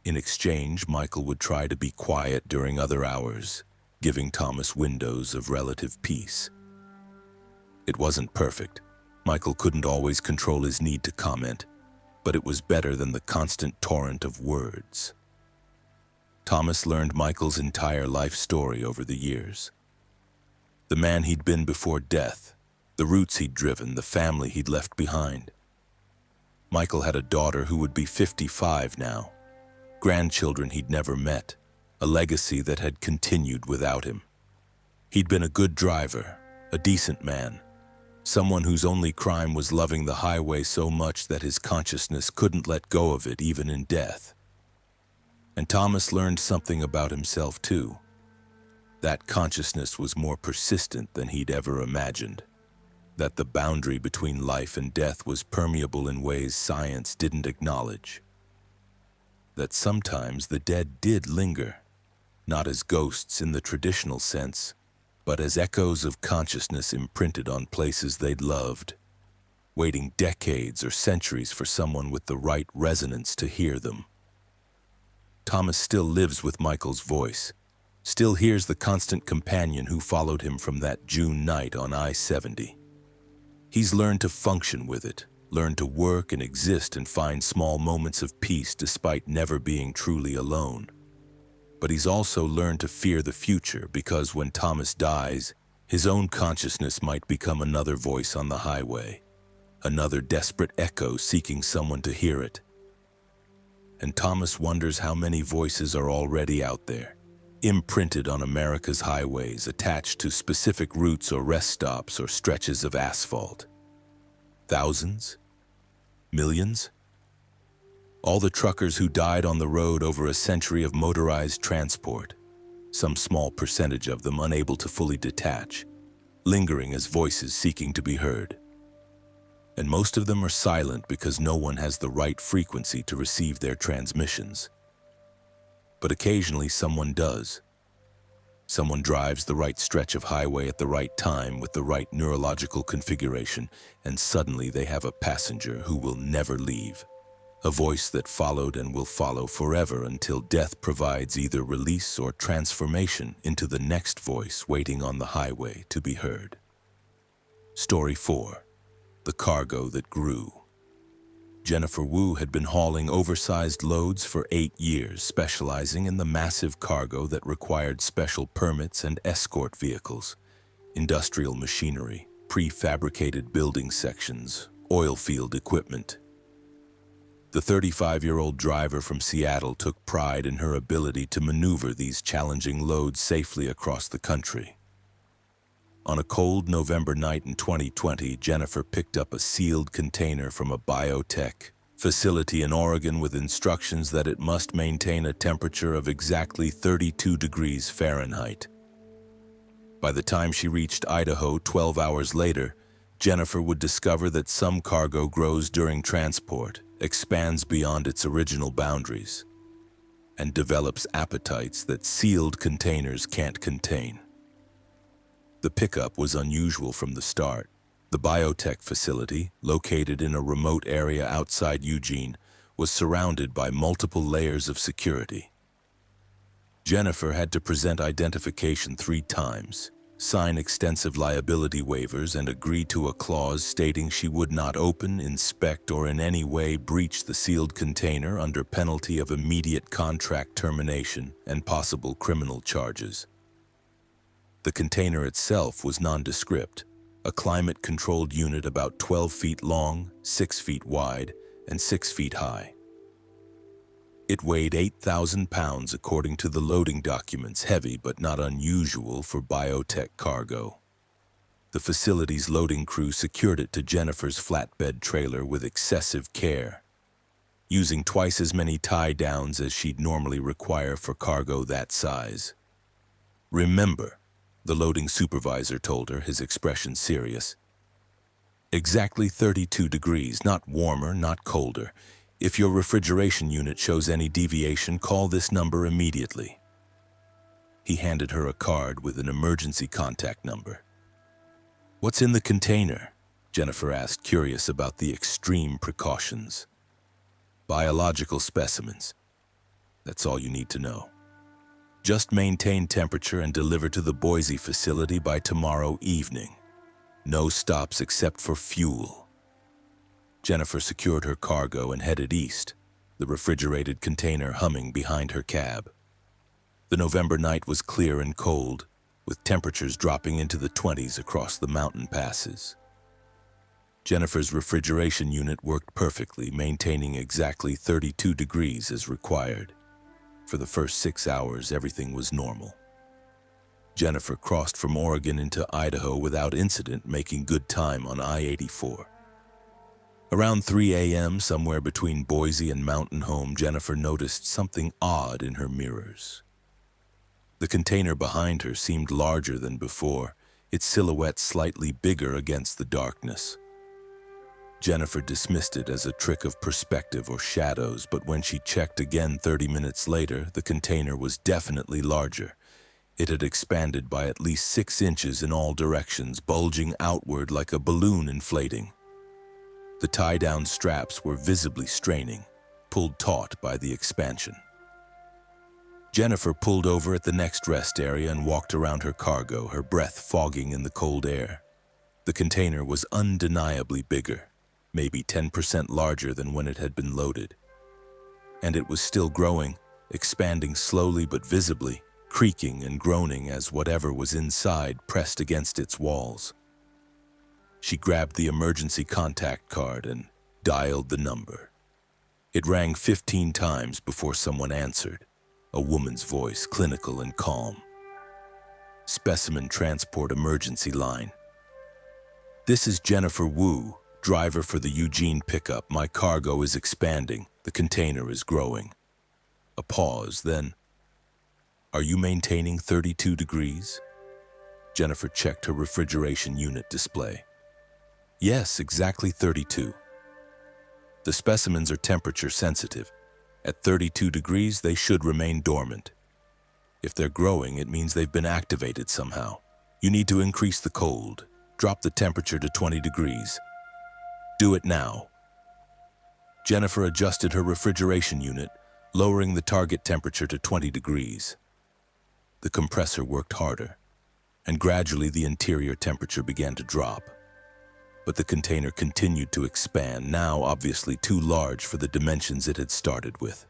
In exchange, Michael would try to be quiet during other hours, giving Thomas windows of relative peace. It wasn't perfect. Michael couldn't always control his need to comment, but it was better than the constant torrent of words. Thomas learned Michael's entire life story over the years. The man he'd been before death, the roots he'd driven, the family he'd left behind. Michael had a daughter who would be 55 now, grandchildren he'd never met, a legacy that had continued without him. He'd been a good driver, a decent man, someone whose only crime was loving the highway so much that his consciousness couldn't let go of it even in death. And Thomas learned something about himself too. That consciousness was more persistent than he'd ever imagined. That the boundary between life and death was permeable in ways science didn't acknowledge. That sometimes the dead did linger, not as ghosts in the traditional sense, but as echoes of consciousness imprinted on places they'd loved, waiting decades or centuries for someone with the right resonance to hear them. Thomas still lives with Michael's voice, still hears the constant companion who followed him from that June night on I-70. He's learned to function with it, learned to work and exist and find small moments of peace despite never being truly alone. But he's also learned to fear the future because when Thomas dies, his own consciousness might become another voice on the highway, another desperate echo seeking someone to hear it. And Thomas wonders how many voices are already out there, imprinted on America's highways, attached to specific routes or rest stops or stretches of asphalt. Thousands? Millions? All the truckers who died on the road over a century of motorized transport, some small percentage of them unable to fully detach, lingering as voices seeking to be heard. And most of them are silent because no one has the right frequency to receive their transmissions. But occasionally someone does. Someone drives the right stretch of highway at the right time with the right neurological configuration, and suddenly they have a passenger who will never leave. A voice that followed and will follow forever until death provides either release or transformation into the next voice waiting on the highway to be heard. Story 4. The Cargo That Grew. Jennifer Wu had been hauling oversized loads for 8 years, specializing in the massive cargo that required special permits and escort vehicles, industrial machinery, prefabricated building sections, oil field equipment. The 35-year-old driver from Seattle took pride in her ability to maneuver these challenging loads safely across the country. On a cold November night in 2020, Jennifer picked up a sealed container from a biotech facility in Oregon with instructions that it must maintain a temperature of exactly 32 degrees Fahrenheit. By the time she reached Idaho 12 hours later, Jennifer would discover that some cargo grows during transport, expands beyond its original boundaries, and develops appetites that sealed containers can't contain. The pickup was unusual from the start. The biotech facility, located in a remote area outside Eugene, was surrounded by multiple layers of security. Jennifer had to present identification 3 times, sign extensive liability waivers, and agree to a clause stating she would not open, inspect, or in any way breach the sealed container under penalty of immediate contract termination and possible criminal charges. The container itself was nondescript, a climate-controlled unit about 12 feet long, 6 feet wide, and 6 feet high. It weighed 8,000 pounds according to the loading documents, heavy but not unusual for biotech cargo. The facility's loading crew secured it to Jennifer's flatbed trailer with excessive care, using twice as many tie-downs as she'd normally require for cargo that size. "Remember," the loading supervisor told her, his expression serious. "Exactly 32 degrees, not warmer, not colder. If your refrigeration unit shows any deviation, call this number immediately." He handed her a card with an emergency contact number. "What's in the container?" Jennifer asked, curious about the extreme precautions. "Biological specimens. That's all you need to know. Just maintain temperature and deliver to the Boise facility by tomorrow evening. No stops except for fuel." Jennifer secured her cargo and headed east, the refrigerated container humming behind her cab. The November night was clear and cold, with temperatures dropping into the 20s across the mountain passes. Jennifer's refrigeration unit worked perfectly, maintaining exactly 32 degrees as required. For the first 6 hours, everything was normal. Jennifer crossed from Oregon into Idaho without incident, making good time on I-84. Around 3 a.m., somewhere between Boise and Mountain Home, Jennifer noticed something odd in her mirrors. The container behind her seemed larger than before, its silhouette slightly bigger against the darkness. Jennifer dismissed it as a trick of perspective or shadows, but when she checked again 30 minutes later, the container was definitely larger. It had expanded by at least 6 inches in all directions, bulging outward like a balloon inflating. The tie-down straps were visibly straining, pulled taut by the expansion. Jennifer pulled over at the next rest area and walked around her cargo, her breath fogging in the cold air. The container was undeniably bigger, maybe 10% larger than when it had been loaded. And it was still growing, expanding slowly but visibly, creaking and groaning as whatever was inside pressed against its walls. She grabbed the emergency contact card and dialed the number. It rang 15 times before someone answered, a woman's voice, clinical and calm. "Specimen Transport Emergency Line. This is Jennifer Wu, driver for the Eugene pickup. My cargo is expanding. The container is growing." A pause, then, "Are you maintaining 32 degrees? Jennifer checked her refrigeration unit display. "Yes, exactly 32. The specimens are temperature sensitive. At 32 degrees, they should remain dormant. If they're growing, it means they've been activated somehow. You need to increase the cold. Drop the temperature to 20 degrees. Do it now." Jennifer adjusted her refrigeration unit, lowering the target temperature to 20 degrees. The compressor worked harder, and gradually the interior temperature began to drop. But the container continued to expand, now obviously too large for the dimensions it had started with.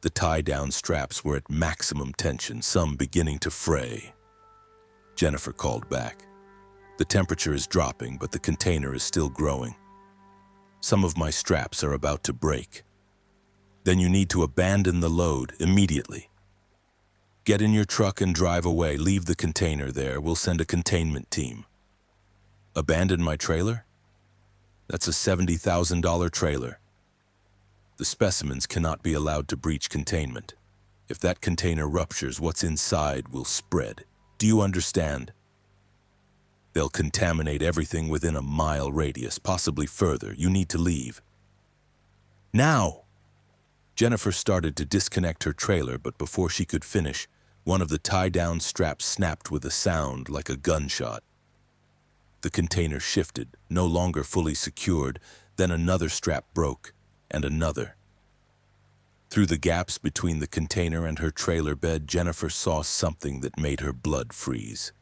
The tie-down straps were at maximum tension, some beginning to fray. Jennifer called back. "The temperature is dropping, but the container is still growing. Some of my straps are about to break. Then you need to abandon the load immediately. Get in your truck and drive away. Leave the container there. We'll send a containment team." "Abandon my trailer? That's a $70,000 trailer. The specimens cannot be allowed to breach containment. If that container ruptures, what's inside will spread. Do you understand? They'll contaminate everything within a mile radius, possibly further. You need to leave. Now!" Jennifer started to disconnect her trailer, but before she could finish, one of the tie-down straps snapped with a sound like a gunshot. The container shifted, no longer fully secured, then another strap broke, and another. Through the gaps between the container and her trailer bed, Jennifer saw something that made her blood freeze.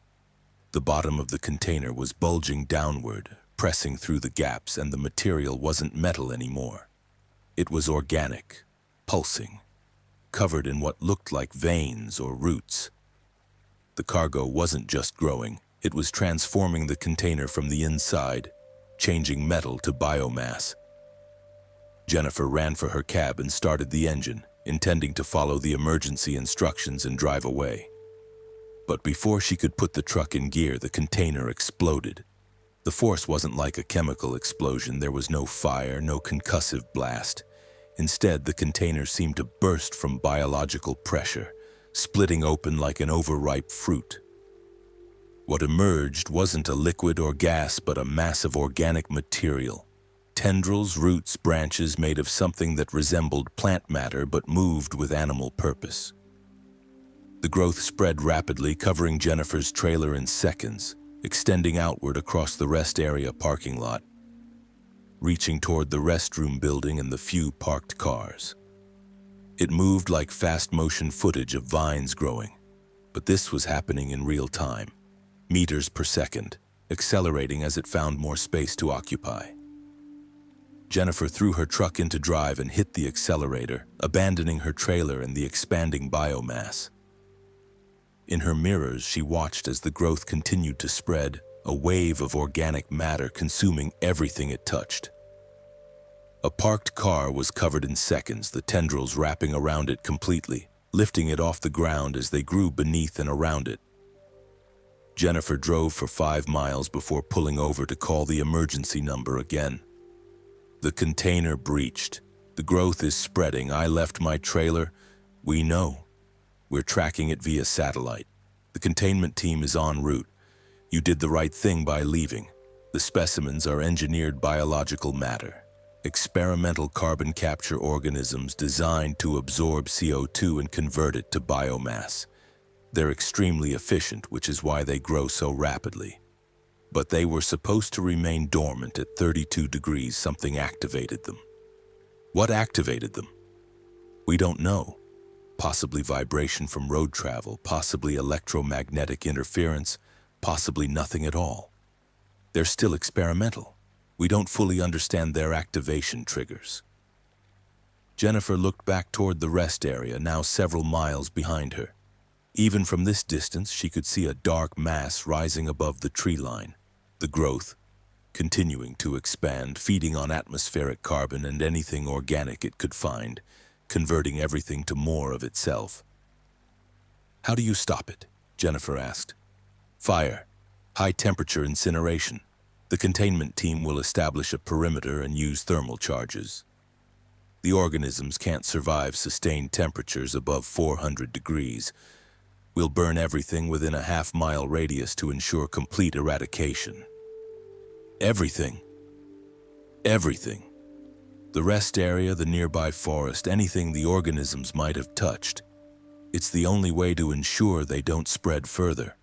The bottom of the container was bulging downward, pressing through the gaps, and the material wasn't metal anymore. It was organic, pulsing, covered in what looked like veins or roots. The cargo wasn't just growing, It was transforming the container from the inside, changing metal to biomass. Jennifer ran for her cab and started the engine, intending to follow the emergency instructions and drive away. But before she could put the truck in gear, the container exploded. The force wasn't like a chemical explosion. There was no fire, no concussive blast. Instead, the container seemed to burst from biological pressure, splitting open like an overripe fruit. What emerged wasn't a liquid or gas, but a mass of organic material. Tendrils, roots, branches made of something that resembled plant matter but moved with animal purpose. The growth spread rapidly, covering Jennifer's trailer in seconds, extending outward across the rest area parking lot, reaching toward the restroom building and the few parked cars. It moved like fast-motion footage of vines growing, but this was happening in real time, meters per second, accelerating as it found more space to occupy. Jennifer threw her truck into drive and hit the accelerator, abandoning her trailer and the expanding biomass. In her mirrors, she watched as the growth continued to spread, a wave of organic matter consuming everything it touched. A parked car was covered in seconds, the tendrils wrapping around it completely, lifting it off the ground as they grew beneath and around it. Jennifer drove for 5 miles before pulling over to call the emergency number again. The container breached. The growth is spreading. I left my trailer. We know. We're tracking it via satellite. The containment team is en route. You did the right thing by leaving. The specimens are engineered biological matter, experimental carbon capture organisms designed to absorb CO2 and convert it to biomass. They're extremely efficient, which is why they grow so rapidly. But they were supposed to remain dormant at 32 degrees. Something activated them. What activated them? We don't know. Possibly vibration from road travel, possibly electromagnetic interference, possibly nothing at all. They're still experimental. We don't fully understand their activation triggers. Jennifer looked back toward the rest area, now several miles behind her. Even from this distance, she could see a dark mass rising above the tree line. The growth, continuing to expand, feeding on atmospheric carbon and anything organic it could find, converting everything to more of itself. How do you stop it? Jennifer asked. Fire. High-temperature incineration. The containment team will establish a perimeter and use thermal charges. The organisms can't survive sustained temperatures above 400 degrees. We'll burn everything within a half-mile radius to ensure complete eradication. Everything. Everything. The rest area, the nearby forest, anything the organisms might have touched. It's the only way to ensure they don't spread further.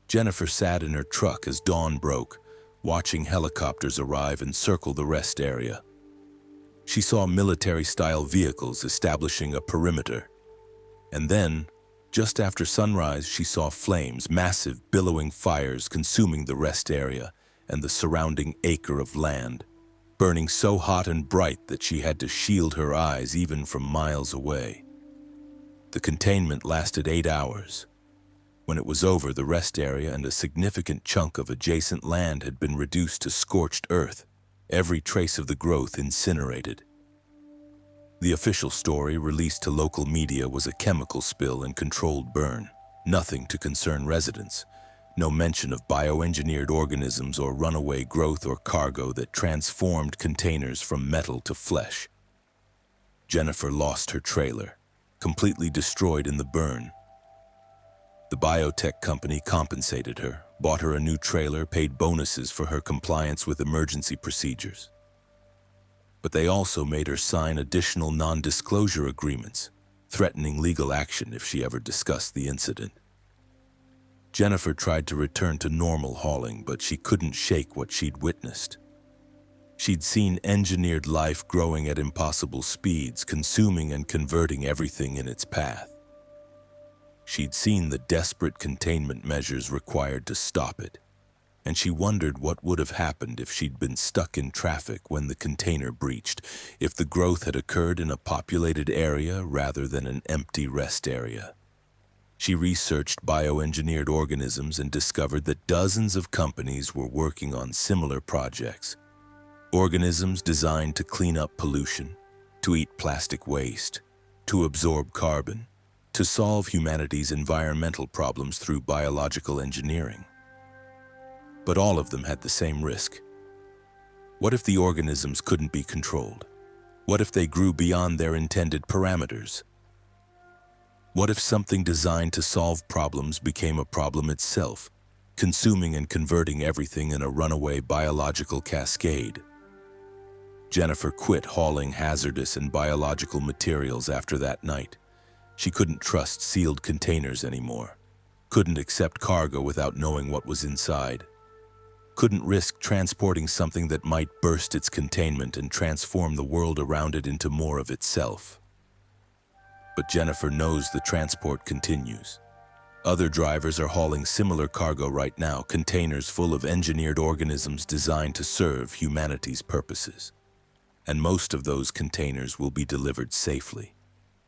Jennifer sat in her truck as dawn broke, watching helicopters arrive and circle the rest area. She saw military-style vehicles establishing a perimeter. And then, just after sunrise, she saw flames, massive, billowing fires consuming the rest area and the surrounding acre of land, burning so hot and bright that she had to shield her eyes even from miles away. The containment lasted 8 hours. When it was over, the rest area and a significant chunk of adjacent land had been reduced to scorched earth, every trace of the growth incinerated. The official story released to local media was a chemical spill and controlled burn, nothing to concern residents. No mention of bioengineered organisms or runaway growth or cargo that transformed containers from metal to flesh. Jennifer lost her trailer, completely destroyed in the burn. The biotech company compensated her, bought her a new trailer, paid bonuses for her compliance with emergency procedures. But they also made her sign additional non-disclosure agreements, threatening legal action if she ever discussed the incident. Jennifer tried to return to normal hauling, but she couldn't shake what she'd witnessed. She'd seen engineered life growing at impossible speeds, consuming and converting everything in its path. She'd seen the desperate containment measures required to stop it, and she wondered what would have happened if she'd been stuck in traffic when the container breached, if the growth had occurred in a populated area rather than an empty rest area. She researched bioengineered organisms and discovered that dozens of companies were working on similar projects. Organisms designed to clean up pollution, to eat plastic waste, to absorb carbon, to solve humanity's environmental problems through biological engineering. But all of them had the same risk. What if the organisms couldn't be controlled? What if they grew beyond their intended parameters? What if something designed to solve problems became a problem itself, consuming and converting everything in a runaway biological cascade? Jennifer quit hauling hazardous and biological materials after that night. She couldn't trust sealed containers anymore, couldn't accept cargo without knowing what was inside, couldn't risk transporting something that might burst its containment and transform the world around it into more of itself. But Jennifer knows the transport continues. Other drivers are hauling similar cargo right now, containers full of engineered organisms designed to serve humanity's purposes. And most of those containers will be delivered safely,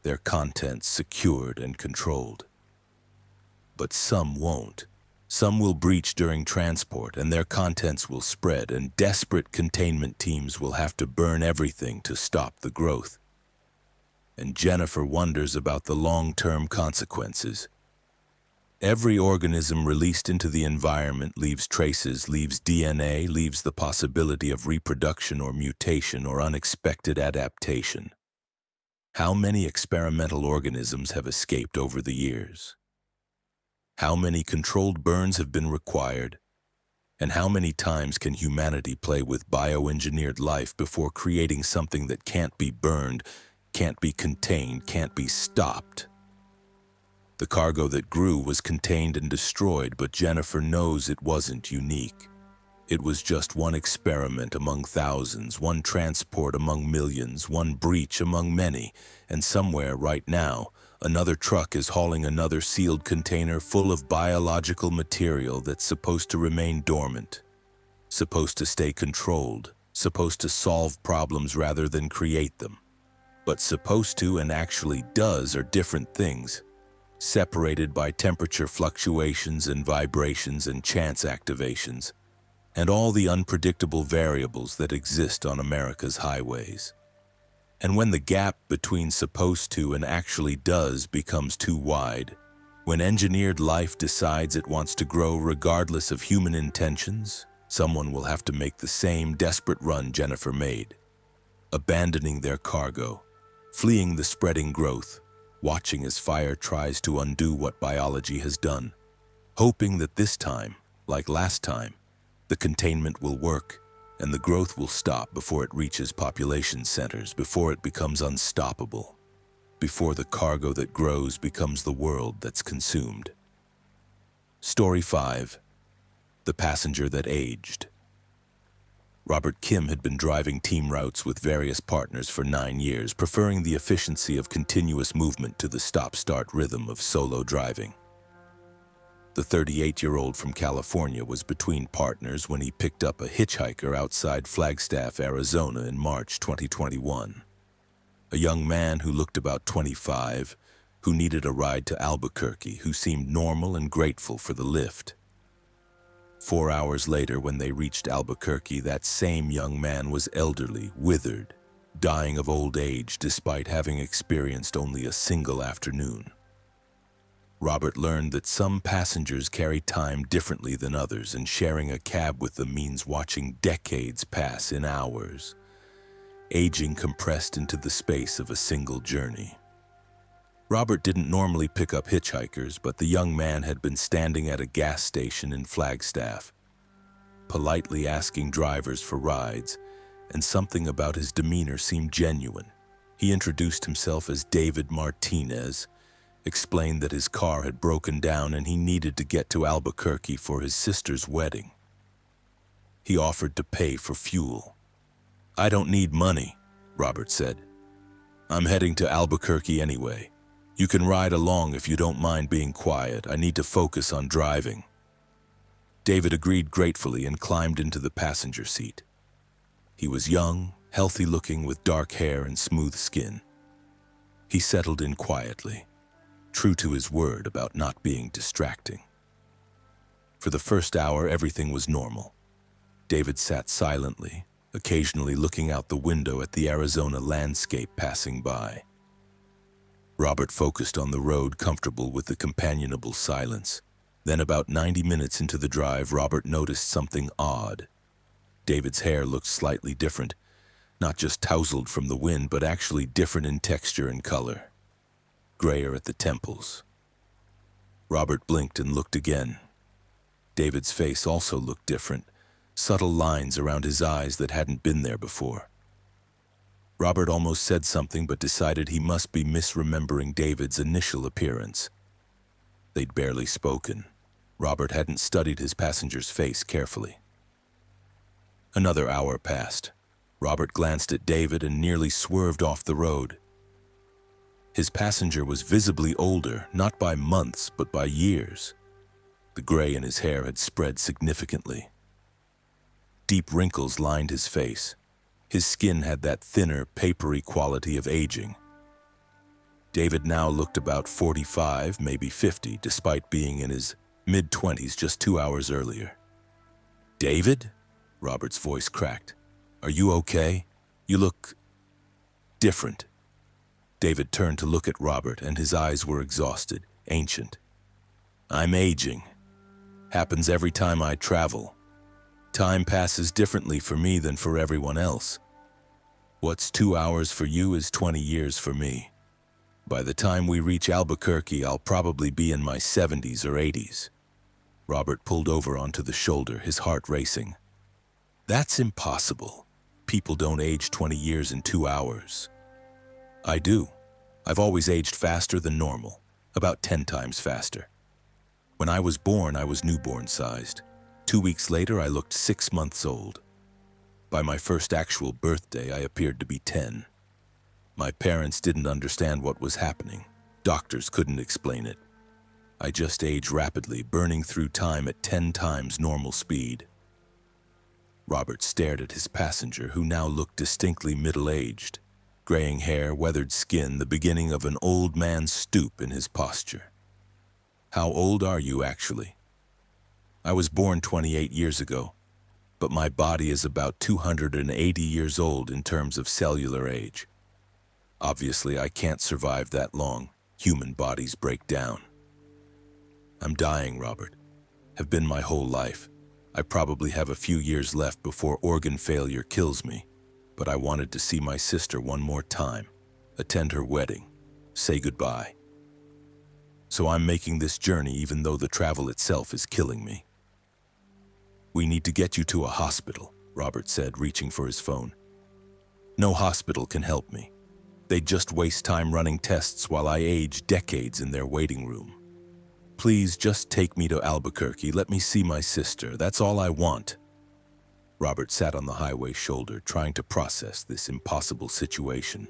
their contents secured and controlled. But some won't. Some will breach during transport, and their contents will spread, and desperate containment teams will have to burn everything to stop the growth. And Jennifer wonders about the long-term consequences. Every organism released into the environment leaves traces, leaves DNA, leaves the possibility of reproduction or mutation or unexpected adaptation. How many experimental organisms have escaped over the years? How many controlled burns have been required? And how many times can humanity play with bioengineered life before creating something that can't be burned, can't be contained, can't be stopped? The cargo that grew was contained and destroyed, but Jennifer knows it wasn't unique. It was just one experiment among thousands, one transport among millions, one breach among many, and somewhere right now, another truck is hauling another sealed container full of biological material that's supposed to remain dormant, supposed to stay controlled, supposed to solve problems rather than create them. But supposed to and actually does are different things, separated by temperature fluctuations and vibrations and chance activations, and all the unpredictable variables that exist on America's highways. And when the gap between supposed to and actually does becomes too wide, when engineered life decides it wants to grow regardless of human intentions, someone will have to make the same desperate run Jennifer made, abandoning their cargo, fleeing the spreading growth, watching as fire tries to undo what biology has done, hoping that this time, like last time, the containment will work and the growth will stop before it reaches population centers, before it becomes unstoppable, before the cargo that grows becomes the world that's consumed. Story 5. The Passenger That Aged. Robert Kim had been driving team routes with various partners for 9 years, preferring the efficiency of continuous movement to the stop-start rhythm of solo driving. The 38-year-old from California was between partners when he picked up a hitchhiker outside Flagstaff, Arizona in March 2021. A young man who looked about 25, who needed a ride to Albuquerque, who seemed normal and grateful for the lift. 4 hours later, when they reached Albuquerque, that same young man was elderly, withered, dying of old age despite having experienced only a single afternoon. Robert learned that some passengers carry time differently than others, and sharing a cab with them means watching decades pass in hours, aging compressed into the space of a single journey. Robert didn't normally pick up hitchhikers, but the young man had been standing at a gas station in Flagstaff, politely asking drivers for rides, and something about his demeanor seemed genuine. He introduced himself as David Martinez, explained that his car had broken down and he needed to get to Albuquerque for his sister's wedding. He offered to pay for fuel. "I don't need money," Robert said. "I'm heading to Albuquerque anyway. You can ride along if you don't mind being quiet. I need to focus on driving." David agreed gratefully and climbed into the passenger seat. He was young, healthy-looking with dark hair and smooth skin. He settled in quietly, true to his word about not being distracting. For the first hour, everything was normal. David sat silently, occasionally looking out the window at the Arizona landscape passing by. Robert focused on the road, comfortable with the companionable silence. Then, about 90 minutes into the drive, Robert noticed something odd. David's hair looked slightly different, not just tousled from the wind, but actually different in texture and color. Grayer at the temples. Robert blinked and looked again. David's face also looked different, subtle lines around his eyes that hadn't been there before. Robert almost said something, but decided he must be misremembering David's initial appearance. They'd barely spoken. Robert hadn't studied his passenger's face carefully. Another hour passed. Robert glanced at David and nearly swerved off the road. His passenger was visibly older, not by months, but by years. The gray in his hair had spread significantly. Deep wrinkles lined his face. His skin had that thinner, papery quality of aging. David now looked about 45, maybe 50, despite being in his mid-20s just 2 hours earlier. "David?" Robert's voice cracked. "Are you okay? You look different." David turned to look at Robert, and his eyes were exhausted, ancient. "I'm aging. Happens every time I travel. Time passes differently for me than for everyone else. What's 2 hours for you is 20 years for me. By the time we reach Albuquerque, I'll probably be in my 70s or 80s. Robert pulled over onto the shoulder, his heart racing. "That's impossible. People don't age 20 years in 2 hours. "I do. I've always aged faster than normal, about 10 times faster. When I was born, I was newborn-sized. 2 weeks later, I looked 6 months old. By my first actual birthday, I appeared to be 10. My parents didn't understand what was happening. Doctors couldn't explain it. I just aged rapidly, burning through time at 10 times normal speed." Robert stared at his passenger, who now looked distinctly middle-aged. Graying hair, weathered skin, the beginning of an old man's stoop in his posture. "How old are you, actually?" "I was born 28 years ago, but my body is about 280 years old in terms of cellular age. Obviously, I can't survive that long. Human bodies break down." "I'm dying, Robert. Have been my whole life. I probably have a few years left before organ failure kills me, but I wanted to see my sister one more time, attend her wedding, say goodbye. So I'm making this journey even though the travel itself is killing me." "We need to get you to a hospital," Robert said, reaching for his phone. "No hospital can help me. They'd just waste time running tests while I age decades in their waiting room. Please just take me to Albuquerque. Let me see my sister. That's all I want." Robert sat on the highway shoulder, trying to process this impossible situation.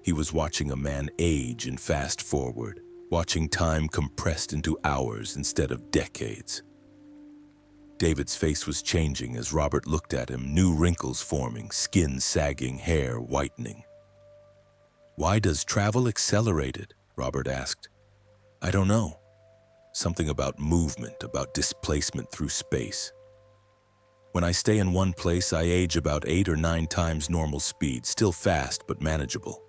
He was watching a man age and fast forward, watching time compressed into hours instead of decades. David's face was changing as Robert looked at him, new wrinkles forming, skin sagging, hair whitening. "Why does travel accelerate it?" Robert asked. "I don't know. Something about movement, about displacement through space. When I stay in one place, I age about 8 or 9 times normal speed, still fast but manageable.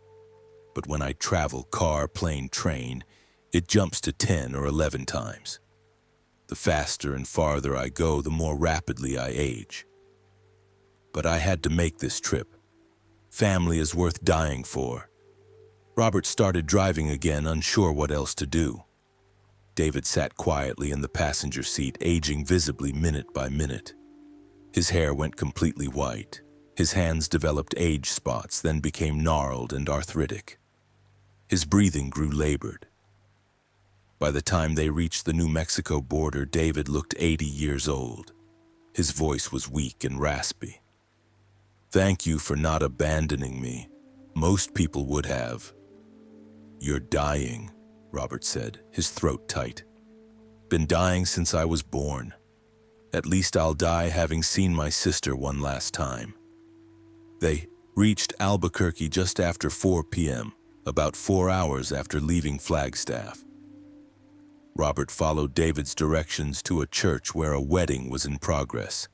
But when I travel, car, plane, train, it jumps to 10 or 11 times. The faster and farther I go, the more rapidly I age. But I had to make this trip. Family is worth dying for." Robert started driving again, unsure what else to do. David sat quietly in the passenger seat, aging visibly minute by minute. His hair went completely white. His hands developed age spots, then became gnarled and arthritic. His breathing grew labored. By the time they reached the New Mexico border, David looked 80 years old. His voice was weak and raspy. "Thank you for not abandoning me. Most people would have." "You're dying," Robert said, his throat tight. "Been dying since I was born. At least I'll die having seen my sister one last time." They reached Albuquerque just after 4 p.m., about 4 hours after leaving Flagstaff. Robert followed David's directions to a church where a wedding was in progress.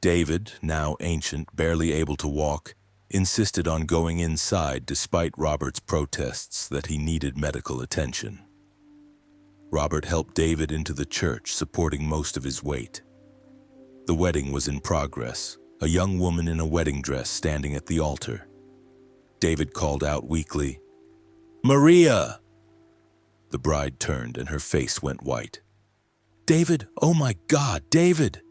David, now ancient, barely able to walk, insisted on going inside despite Robert's protests that he needed medical attention. Robert helped David into the church, supporting most of his weight. The wedding was in progress, a young woman in a wedding dress standing at the altar. David called out weakly, "Maria!" The bride turned and her face went white. "David, oh my God, David!"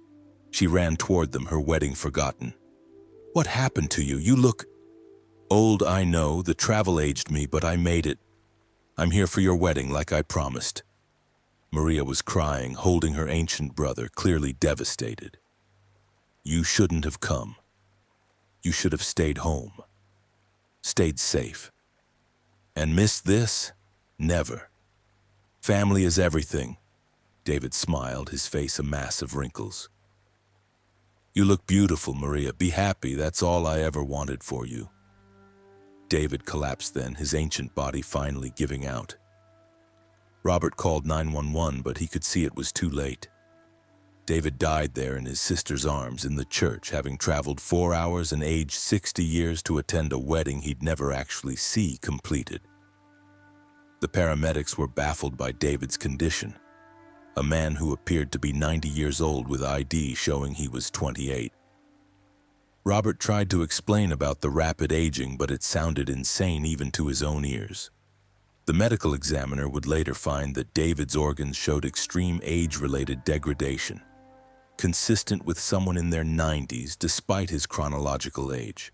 She ran toward them, her wedding forgotten. "What happened to you? You look old, I know. The travel aged me, but I made it. I'm here for your wedding like I promised." Maria was crying, holding her ancient brother, clearly devastated. "You shouldn't have come. You should have stayed home. Stayed safe. And missed this? Never. Family is everything." David smiled, his face a mass of wrinkles. "You look beautiful, Maria. Be happy. That's all I ever wanted for you." David collapsed then, his ancient body finally giving out. Robert called 911, but he could see it was too late. David died there in his sister's arms in the church, having traveled 4 hours and aged 60 years to attend a wedding he'd never actually see completed. The paramedics were baffled by David's condition, a man who appeared to be 90 years old with ID showing he was 28. Robert tried to explain about the rapid aging, but it sounded insane even to his own ears. The medical examiner would later find that David's organs showed extreme age-related degradation, consistent with someone in their 90s despite his chronological age.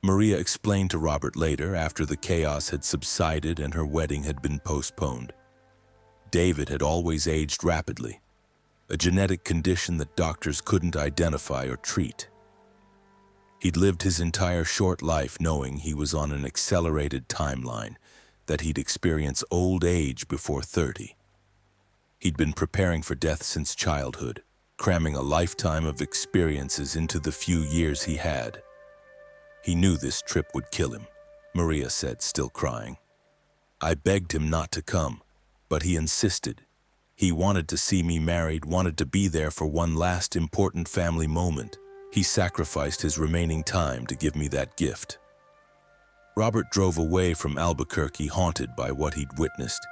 Maria explained to Robert later, after the chaos had subsided and her wedding had been postponed. David had always aged rapidly, a genetic condition that doctors couldn't identify or treat. He'd lived his entire short life knowing he was on an accelerated timeline, that he'd experience old age before 30. He'd been preparing for death since childhood, cramming a lifetime of experiences into the few years he had. He knew this trip would kill him, Maria said, still crying. "I begged him not to come, but he insisted. He wanted to see me married, wanted to be there for one last important family moment. He sacrificed his remaining time to give me that gift." Robert drove away from Albuquerque, haunted by what he'd witnessed.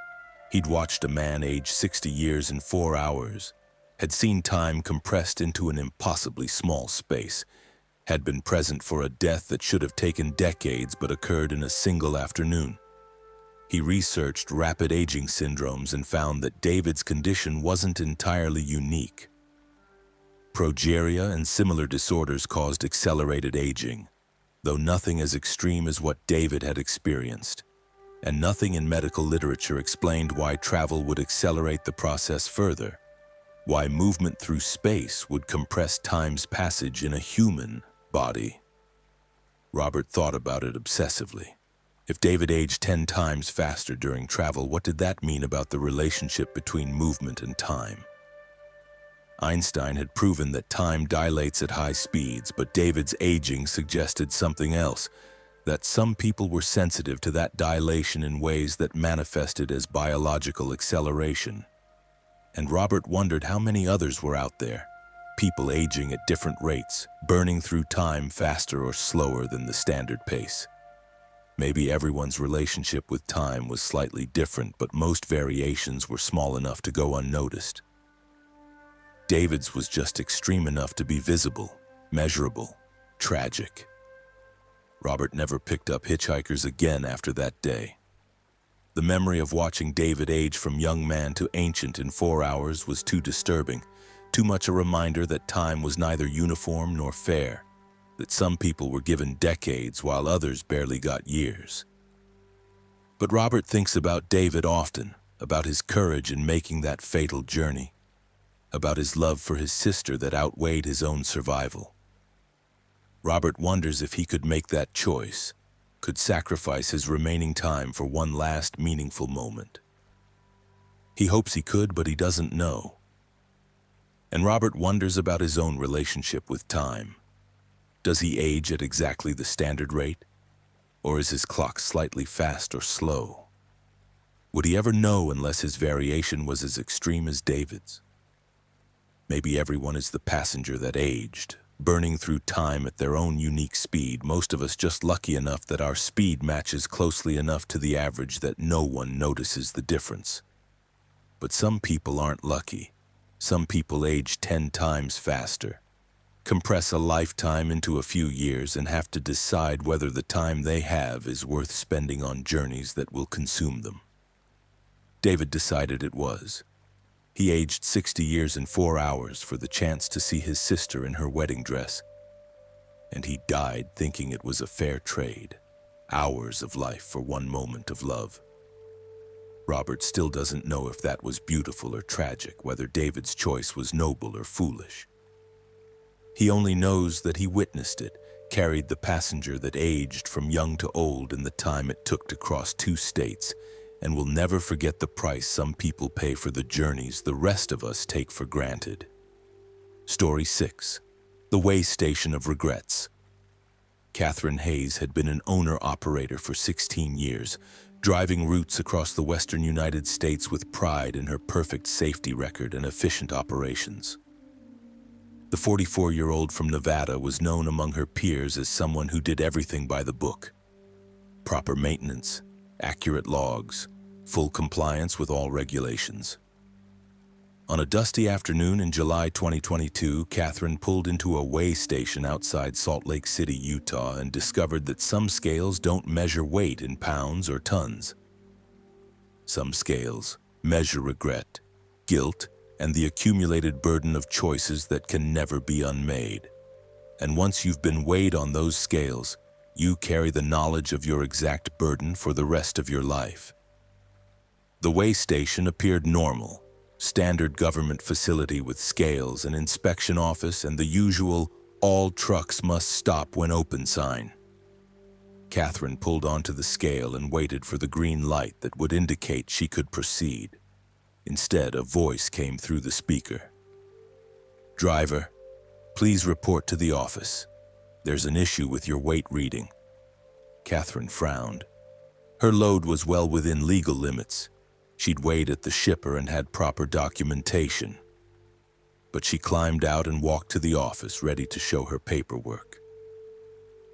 He'd watched a man age 60 years in 4 hours, had seen time compressed into an impossibly small space, had been present for a death that should have taken decades but occurred in a single afternoon. He researched rapid aging syndromes and found that David's condition wasn't entirely unique. Progeria and similar disorders caused accelerated aging, though nothing as extreme as what David had experienced, and nothing in medical literature explained why travel would accelerate the process further, why movement through space would compress time's passage in a human body. Robert thought about it obsessively. If David aged 10 times faster during travel, what did that mean about the relationship between movement and time? Einstein had proven that time dilates at high speeds, but David's aging suggested something else, that some people were sensitive to that dilation in ways that manifested as biological acceleration. And Robert wondered how many others were out there, people aging at different rates, burning through time faster or slower than the standard pace. Maybe everyone's relationship with time was slightly different, but most variations were small enough to go unnoticed. David's was just extreme enough to be visible, measurable, tragic. Robert never picked up hitchhikers again after that day. The memory of watching David age from young man to ancient in 4 hours was too disturbing, too much a reminder that time was neither uniform nor fair, that some people were given decades while others barely got years. But Robert thinks about David often, about his courage in making that fatal journey, about his love for his sister that outweighed his own survival. Robert wonders if he could make that choice, could sacrifice his remaining time for one last meaningful moment. He hopes he could, but he doesn't know. And Robert wonders about his own relationship with time. Does he age at exactly the standard rate? Or is his clock slightly fast or slow? Would he ever know unless his variation was as extreme as David's? Maybe everyone is the passenger that aged, burning through time at their own unique speed, most of us just lucky enough that our speed matches closely enough to the average that no one notices the difference. But some people aren't lucky. Some people age 10 times faster, compress a lifetime into a few years, and have to decide whether the time they have is worth spending on journeys that will consume them. David decided it was. He aged 60 years and 4 hours for the chance to see his sister in her wedding dress. And he died thinking it was a fair trade. Hours of life for one moment of love. Robert still doesn't know if that was beautiful or tragic, whether David's choice was noble or foolish. He only knows that he witnessed it, carried the passenger that aged from young to old in the time it took to cross 2 states, and will never forget the price some people pay for the journeys the rest of us take for granted. Story 6. The Way Station of Regrets. Catherine Hayes had been an owner-operator for 16 years, driving routes across the western United States with pride in her perfect safety record and efficient operations. The 44-year-old from Nevada was known among her peers as someone who did everything by the book. Proper maintenance, accurate logs, full compliance with all regulations. On a dusty afternoon in July 2022, Catherine pulled into a weigh station outside Salt Lake City, Utah, and discovered that some scales don't measure weight in pounds or tons. Some scales measure regret, guilt, and the accumulated burden of choices that can never be unmade. And once you've been weighed on those scales, you carry the knowledge of your exact burden for the rest of your life. The weigh station appeared normal. Standard government facility with scales, an inspection office, and the usual "all trucks must stop when open" sign. Catherine pulled onto the scale and waited for the green light that would indicate she could proceed. Instead, a voice came through the speaker. "Driver, please report to the office. There's an issue with your weight reading." Catherine frowned. Her load was well within legal limits. She'd weighed at the shipper and had proper documentation. But she climbed out and walked to the office, ready to show her paperwork.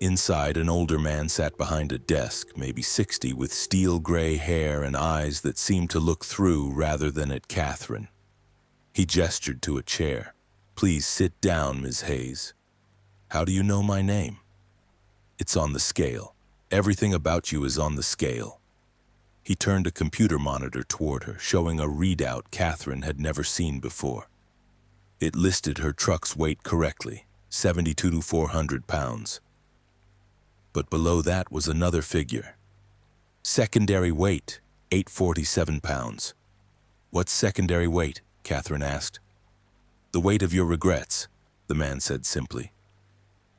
Inside, an older man sat behind a desk, maybe 60, with steel gray hair and eyes that seemed to look through rather than at Catherine. He gestured to a chair. "Please sit down, Ms. Hayes." "How do you know my name?" "It's on the scale. Everything about you is on the scale." He turned a computer monitor toward her, showing a readout Catherine had never seen before. It listed her truck's weight correctly, 72 to 400 pounds. But below that was another figure. Secondary weight, 847 pounds. "What's secondary weight?" Catherine asked. "The weight of your regrets," the man said simply.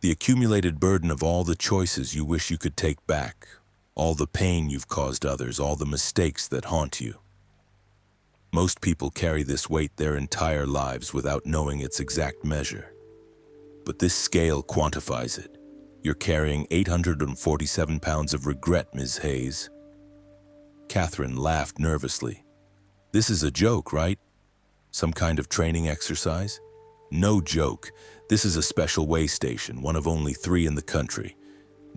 "The accumulated burden of all the choices you wish you could take back. All the pain you've caused others, all the mistakes that haunt you. Most people carry this weight their entire lives without knowing its exact measure. But this scale quantifies it. You're carrying 847 pounds of regret, Ms. Hayes." Catherine laughed nervously. "This is a joke, right? Some kind of training exercise?" "No joke. This is a special weigh station, one of only 3 in the country.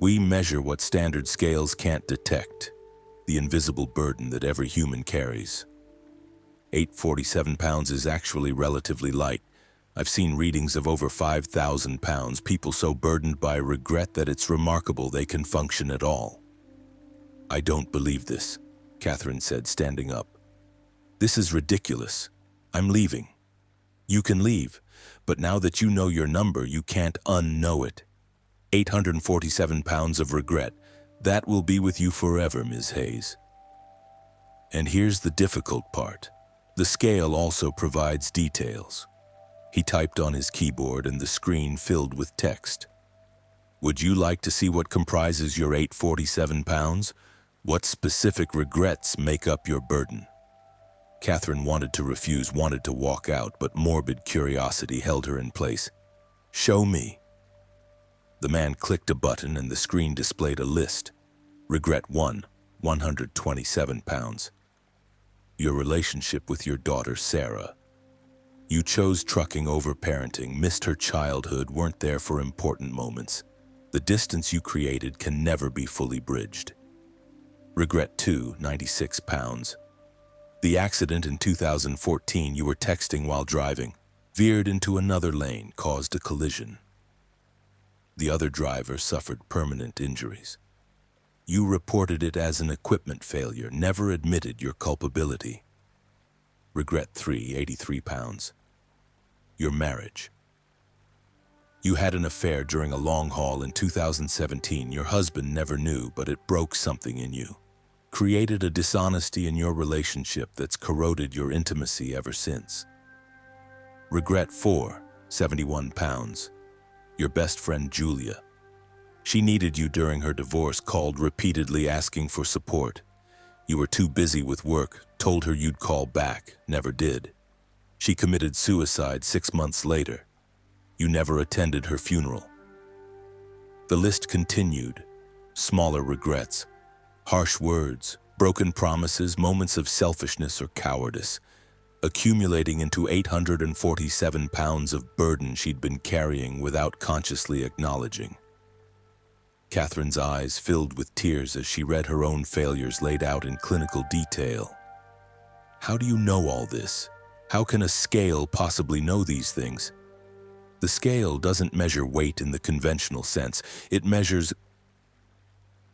We measure what standard scales can't detect, the invisible burden that every human carries. 847 pounds is actually relatively light. I've seen readings of over 5,000 pounds, people so burdened by regret that it's remarkable they can function at all." "I don't believe this," Catherine said, standing up. "This is ridiculous. I'm leaving." "You can leave, but now that you know your number, you can't unknow it. 847 pounds of regret. That will be with you forever, Ms. Hayes." And here's the difficult part. The scale also provides details. He typed on his keyboard and the screen filled with text. "Would you like to see what comprises your 847 pounds? What specific regrets make up your burden?" Catherine wanted to refuse, wanted to walk out, but morbid curiosity held her in place. "Show me." The man clicked a button and the screen displayed a list. Regret 1, 127 pounds. Your relationship with your daughter, Sarah. You chose trucking over parenting, missed her childhood, weren't there for important moments. The distance you created can never be fully bridged. Regret 2, 96 pounds. The accident in 2014, you were texting while driving, veered into another lane, caused a collision. The other driver suffered permanent injuries. You reported it as an equipment failure, never admitted your culpability. Regret 3, 83 pounds. Your marriage. You had an affair during a long haul in 2017. Your husband never knew, but it broke something in you. Created a dishonesty in your relationship that's corroded your intimacy ever since. Regret 4, 71 pounds. Your best friend, Julia. She needed you during her divorce, called repeatedly asking for support. You were too busy with work, told her you'd call back, never did. She committed suicide 6 months later. You never attended her funeral. The list continued. Smaller regrets, harsh words, broken promises, moments of selfishness or cowardice, accumulating into 847 pounds of burden she'd been carrying without consciously acknowledging. Catherine's eyes filled with tears as she read her own failures laid out in clinical detail. How do you know all this? How can a scale possibly know these things? The scale doesn't measure weight in the conventional sense. It measures,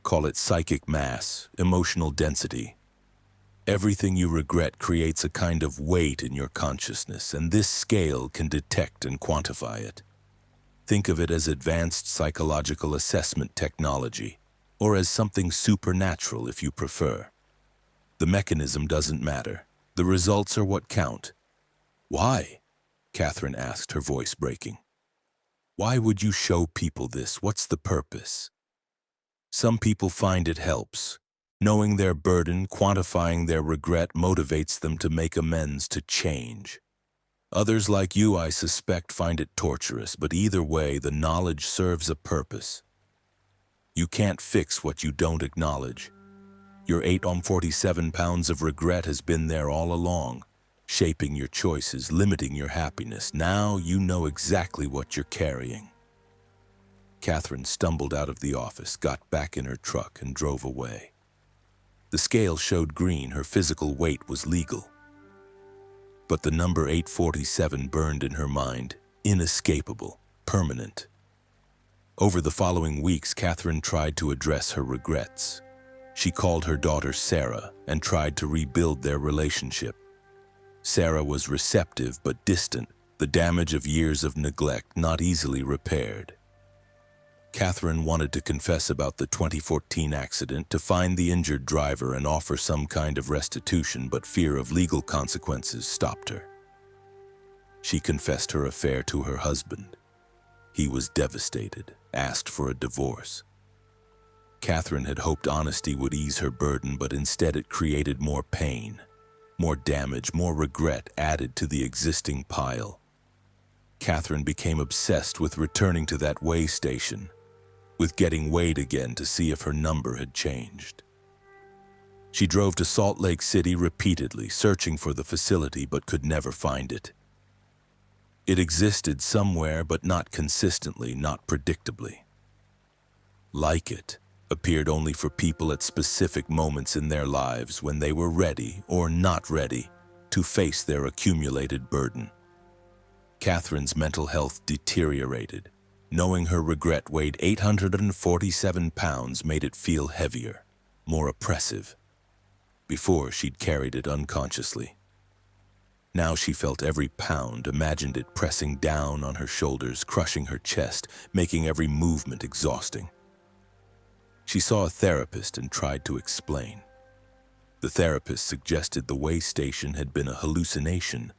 call it psychic mass, emotional density. Everything you regret creates a kind of weight in your consciousness, and this scale can detect and quantify it. Think of it as advanced psychological assessment technology, or as something supernatural if you prefer. The mechanism doesn't matter. The results are what count. Why? Catherine asked, her voice breaking. Why would you show people this? What's the purpose? Some people find it helps. Knowing their burden, quantifying their regret motivates them to make amends, to change. Others like you, I suspect, find it torturous, but either way, the knowledge serves a purpose. You can't fix what you don't acknowledge. Your 847 pounds of regret has been there all along, shaping your choices, limiting your happiness. Now you know exactly what you're carrying. Catherine stumbled out of the office, got back in her truck, and drove away. The scale showed green. Her physical weight was legal. But the number 847 burned in her mind, inescapable, permanent. Over the following weeks, Catherine tried to address her regrets. She called her daughter Sarah and tried to rebuild their relationship. Sarah was receptive but distant, the damage of years of neglect not easily repaired. Catherine wanted to confess about the 2014 accident, to find the injured driver and offer some kind of restitution, but fear of legal consequences stopped her. She confessed her affair to her husband. He was devastated, asked for a divorce. Catherine had hoped honesty would ease her burden, but instead it created more pain, more damage, more regret added to the existing pile. Catherine became obsessed with returning to that weigh station, with getting weighed again to see if her number had changed. She drove to Salt Lake City repeatedly, searching for the facility, but could never find it. It existed somewhere, but not consistently, not predictably. Like it appeared only for people at specific moments in their lives when they were ready or not ready to face their accumulated burden. Catherine's mental health deteriorated. Knowing her regret weighed 847 pounds made it feel heavier, more oppressive. Before, she'd carried it unconsciously. Now she felt every pound, imagined it pressing down on her shoulders, crushing her chest, making every movement exhausting. She saw a therapist and tried to explain. The therapist suggested the weigh station had been a hallucination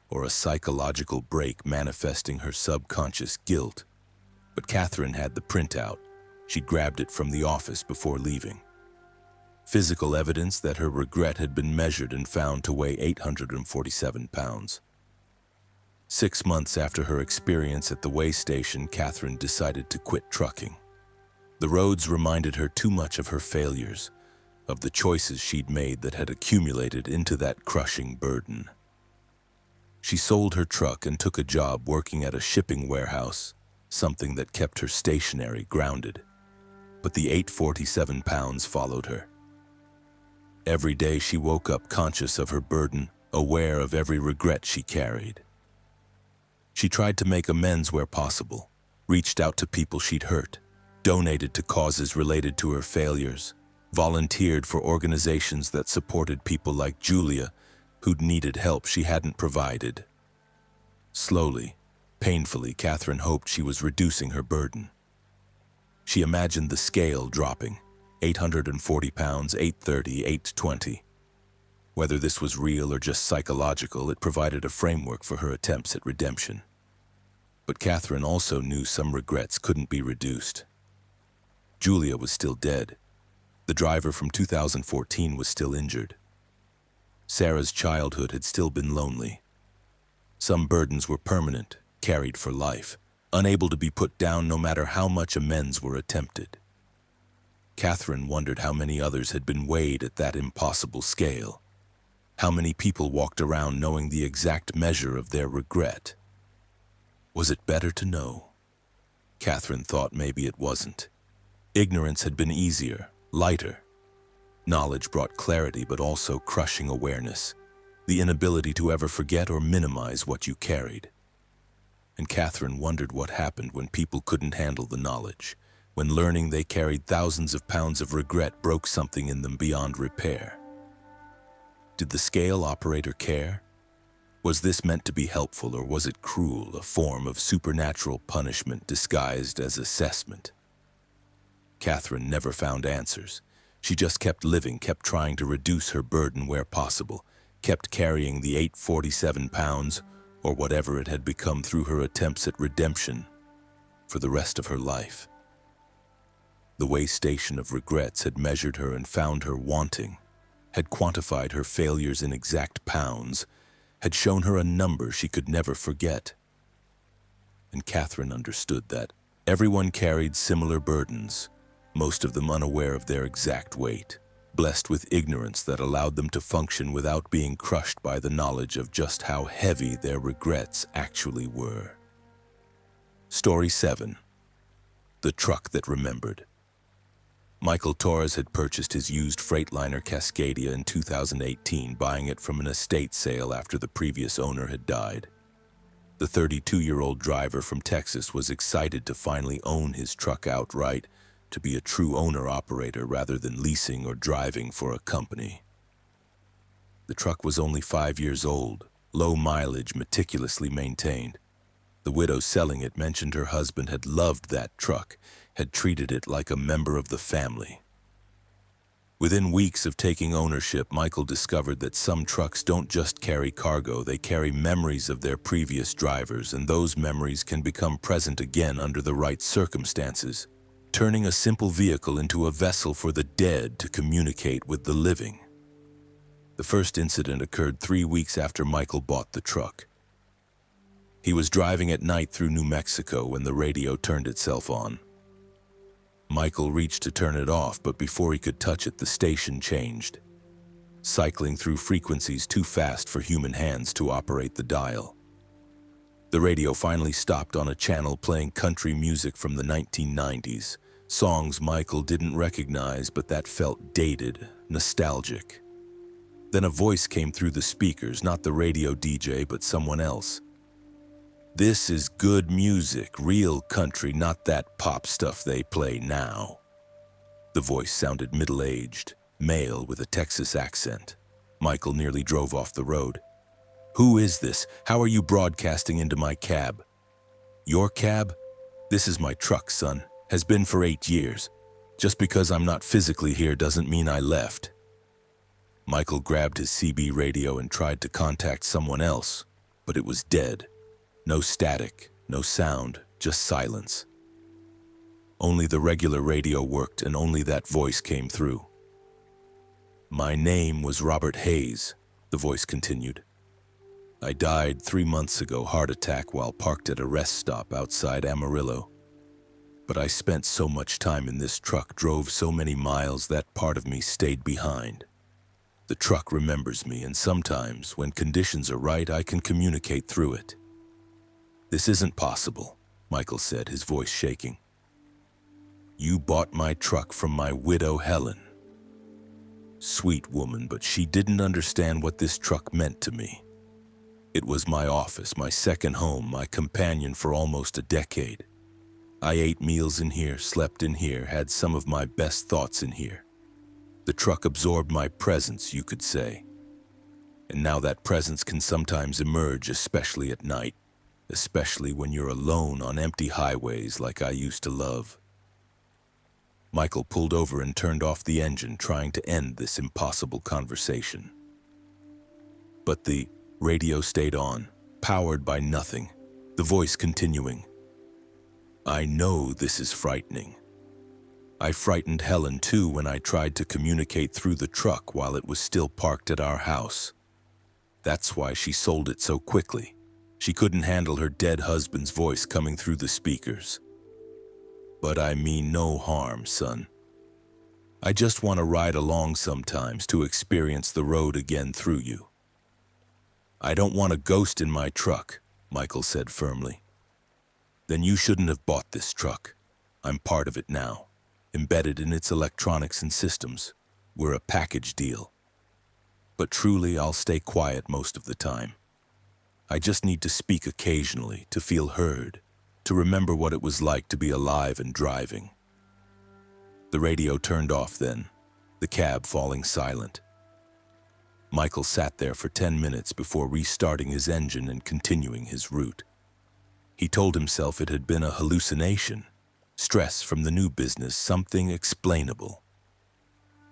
or a psychological break manifesting her subconscious guilt. But Catherine had the printout. She grabbed it from the office before leaving. Physical evidence that her regret had been measured and found to weigh 847 pounds. 6 months after her experience at the weigh station, Catherine decided to quit trucking. The roads reminded her too much of her failures, of the choices she'd made that had accumulated into that crushing burden. She sold her truck and took a job working at a shipping warehouse, something that kept her stationary, grounded. But the 847 pounds followed her. Every day she woke up conscious of her burden, aware of every regret she carried. She tried to make amends where possible, reached out to people she'd hurt, donated to causes related to her failures, volunteered for organizations that supported people like Julia, who'd needed help she hadn't provided. Slowly, painfully, Catherine hoped she was reducing her burden. She imagined the scale dropping, 840 pounds, 830, 820. Whether this was real or just psychological, it provided a framework for her attempts at redemption. But Catherine also knew some regrets couldn't be reduced. Julia was still dead. The driver from 2014 was still injured. Sarah's childhood had still been lonely. Some burdens were permanent, carried for life, unable to be put down no matter how much amends were attempted. Catherine wondered how many others had been weighed at that impossible scale. How many people walked around knowing the exact measure of their regret. Was it better to know? Catherine thought maybe it wasn't. Ignorance had been easier, lighter. Knowledge brought clarity but also crushing awareness, the inability to ever forget or minimize what you carried. And Catherine wondered what happened when people couldn't handle the knowledge, when learning they carried thousands of pounds of regret broke something in them beyond repair. Did the scale operator care? Was this meant to be helpful, or was it cruel, a form of supernatural punishment disguised as assessment? Catherine never found answers. She just kept living, kept trying to reduce her burden where possible, kept carrying the 847 pounds, or whatever it had become through her attempts at redemption, for the rest of her life. The weigh station of regrets had measured her and found her wanting, had quantified her failures in exact pounds, had shown her a number she could never forget. And Catherine understood that everyone carried similar burdens, most of them unaware of their exact weight, blessed with ignorance that allowed them to function without being crushed by the knowledge of just how heavy their regrets actually were. Story 7. The Truck That Remembered. Michael Torres had purchased his used Freightliner Cascadia in 2018, buying it from an estate sale after the previous owner had died. The 32-year-old driver from Texas was excited to finally own his truck outright, to be a true owner-operator rather than leasing or driving for a company. The truck was only 5 years old, low mileage, meticulously maintained. The widow selling it mentioned her husband had loved that truck, had treated it like a member of the family. Within weeks of taking ownership, Michael discovered that some trucks don't just carry cargo, they carry memories of their previous drivers, and those memories can become present again under the right circumstances, turning a simple vehicle into a vessel for the dead to communicate with the living. The first incident occurred 3 weeks after Michael bought the truck. He was driving at night through New Mexico when the radio turned itself on. Michael reached to turn it off, but before he could touch it, the station changed, cycling through frequencies too fast for human hands to operate the dial. The radio finally stopped on a channel playing country music from the 1990s, songs Michael didn't recognize but that felt dated, nostalgic. Then a voice came through the speakers, not the radio DJ but someone else. "This is good music, real country, not that pop stuff they play now." The voice sounded middle-aged, male with a Texas accent. Michael nearly drove off the road. "Who is this? How are you broadcasting into my cab?" "Your cab? This is my truck, son. Has been for 8 years. Just because I'm not physically here doesn't mean I left." Michael grabbed his CB radio and tried to contact someone else, but it was dead. No static, no sound, just silence. Only the regular radio worked, and only that voice came through. "My name was Robert Hayes," the voice continued. "I died 3 months ago, heart attack, while parked at a rest stop outside Amarillo. But I spent so much time in this truck, drove so many miles, that part of me stayed behind. The truck remembers me, and sometimes, when conditions are right, I can communicate through it." "This isn't possible," Michael said, his voice shaking. "You bought my truck from my widow, Helen. Sweet woman, but she didn't understand what this truck meant to me. It was my office, my second home, my companion for almost a decade. I ate meals in here, slept in here, had some of my best thoughts in here. The truck absorbed my presence, you could say. And now that presence can sometimes emerge, especially at night, especially when you're alone on empty highways like I used to love." Michael pulled over and turned off the engine, trying to end this impossible conversation. But the radio stayed on, powered by nothing, the voice continuing. "I know this is frightening. I frightened Helen too when I tried to communicate through the truck while it was still parked at our house. That's why she sold it so quickly. She couldn't handle her dead husband's voice coming through the speakers. But I mean no harm, son. I just want to ride along sometimes to experience the road again through you." "I don't want a ghost in my truck," Michael said firmly. "Then you shouldn't have bought this truck. I'm part of it now, embedded in its electronics and systems. We're a package deal. But truly, I'll stay quiet most of the time. I just need to speak occasionally, to feel heard, to remember what it was like to be alive and driving." The radio turned off then, the cab falling silent. Michael sat there for 10 minutes before restarting his engine and continuing his route. He told himself it had been a hallucination, stress from the new business, something explainable.